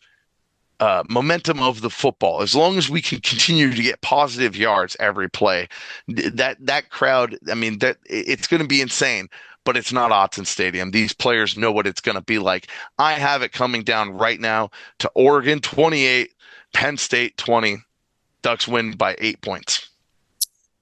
A: momentum of the football. As long as we can continue to get positive yards every play, that crowd, I mean, that it's going to be insane. But it's not Autzen Stadium. These players know what it's going to be like. I have it coming down right now to Oregon 28, Penn State 20. Ducks win by 8 points.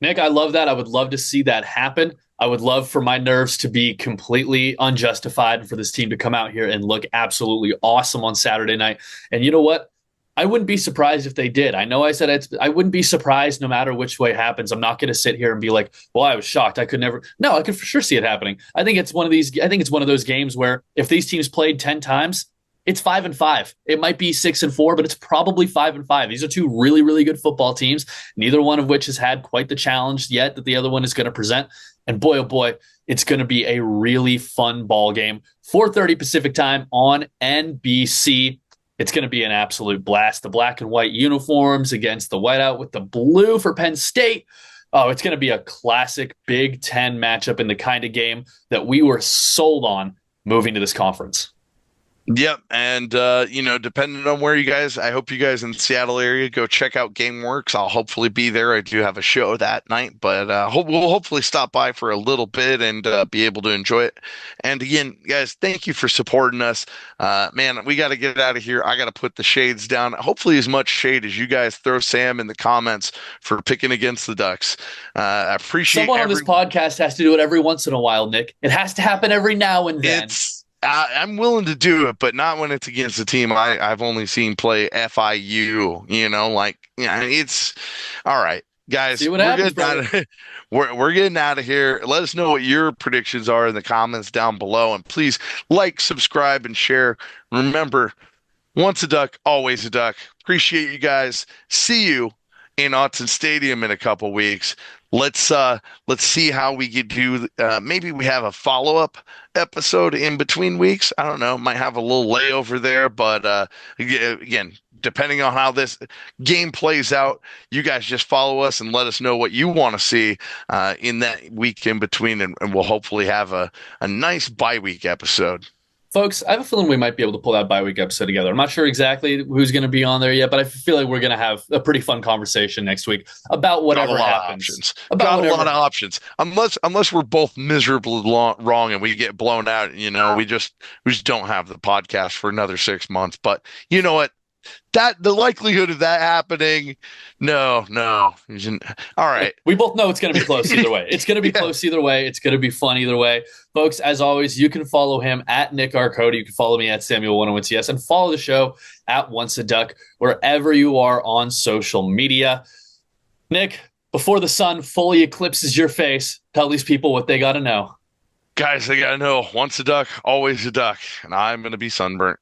D: Nick, I love that. I would love to see that happen. I would love for my nerves to be completely unjustified and for this team to come out here and look absolutely awesome on Saturday night. And you know what? I wouldn't be surprised if they did. I know I said I wouldn't be surprised no matter which way it happens. I'm not going to sit here and be like, well, I was shocked. I could never. No, I could for sure see it happening. I think it's one of those games where if these teams played 10 times, it's 5-5. It might be 6-4, but it's probably 5-5. These are two really, really good football teams, neither one of which has had quite the challenge yet that the other one is going to present. And boy, oh boy, it's going to be a really fun ball game. 4:30 Pacific time on NBC. It's going to be an absolute blast. The black and white uniforms against the whiteout with the blue for Penn State. Oh, it's going to be a classic Big Ten matchup in the kind of game that we were sold on moving to this conference.
A: Yep, and depending on where you guys, I hope you guys in the Seattle area go check out GameWorks. I'll hopefully be there. I do have a show that night, but we'll hopefully stop by for a little bit and be able to enjoy it. And again, guys, thank you for supporting us. Man, we got to get out of here. I got to put the shades down. Hopefully, as much shade as you guys throw Sam in the comments for picking against the Ducks. I appreciate.
D: Someone on this podcast has to do it every once in a while, Nick. It has to happen every now and then.
A: I'm willing to do it, but not when it's against a team I've only seen play FIU. It's all right, guys.
D: See what happens,
A: we're getting out of here. Let us know what your predictions are in the comments down below, and please like, subscribe, and share. Remember, once a Duck, always a Duck. Appreciate you guys. See you in Autzen Stadium in a couple weeks. Let's see how we could do. Maybe we have a follow-up episode in between weeks. I don't know. Might have a little layover there, but again, depending on how this game plays out, you guys just follow us and let us know what you want to see in that week in between, and we'll hopefully have a nice bye week episode.
D: Folks, I have a feeling we might be able to pull that bye-week episode together. I'm not sure exactly who's going to be on there yet, but I feel like we're going to have a pretty fun conversation next week about whatever happens.
A: Got a lot of options. Unless we're both miserably wrong and we get blown out, we just don't have the podcast for another 6 months. But you know what? The likelihood of that happening, no. All right.
D: We both know it's going to be close either way. It's going to be close either way. It's going to be fun either way. Folks, as always, you can follow him at Nick R. Cody. You can follow me at Samuel101TS and follow the show at Once a Duck, wherever you are on social media. Nick, before the sun fully eclipses your face, tell these people what they got to know.
A: Guys, they got to know, once a Duck, always a Duck, and I'm going to be sunburnt.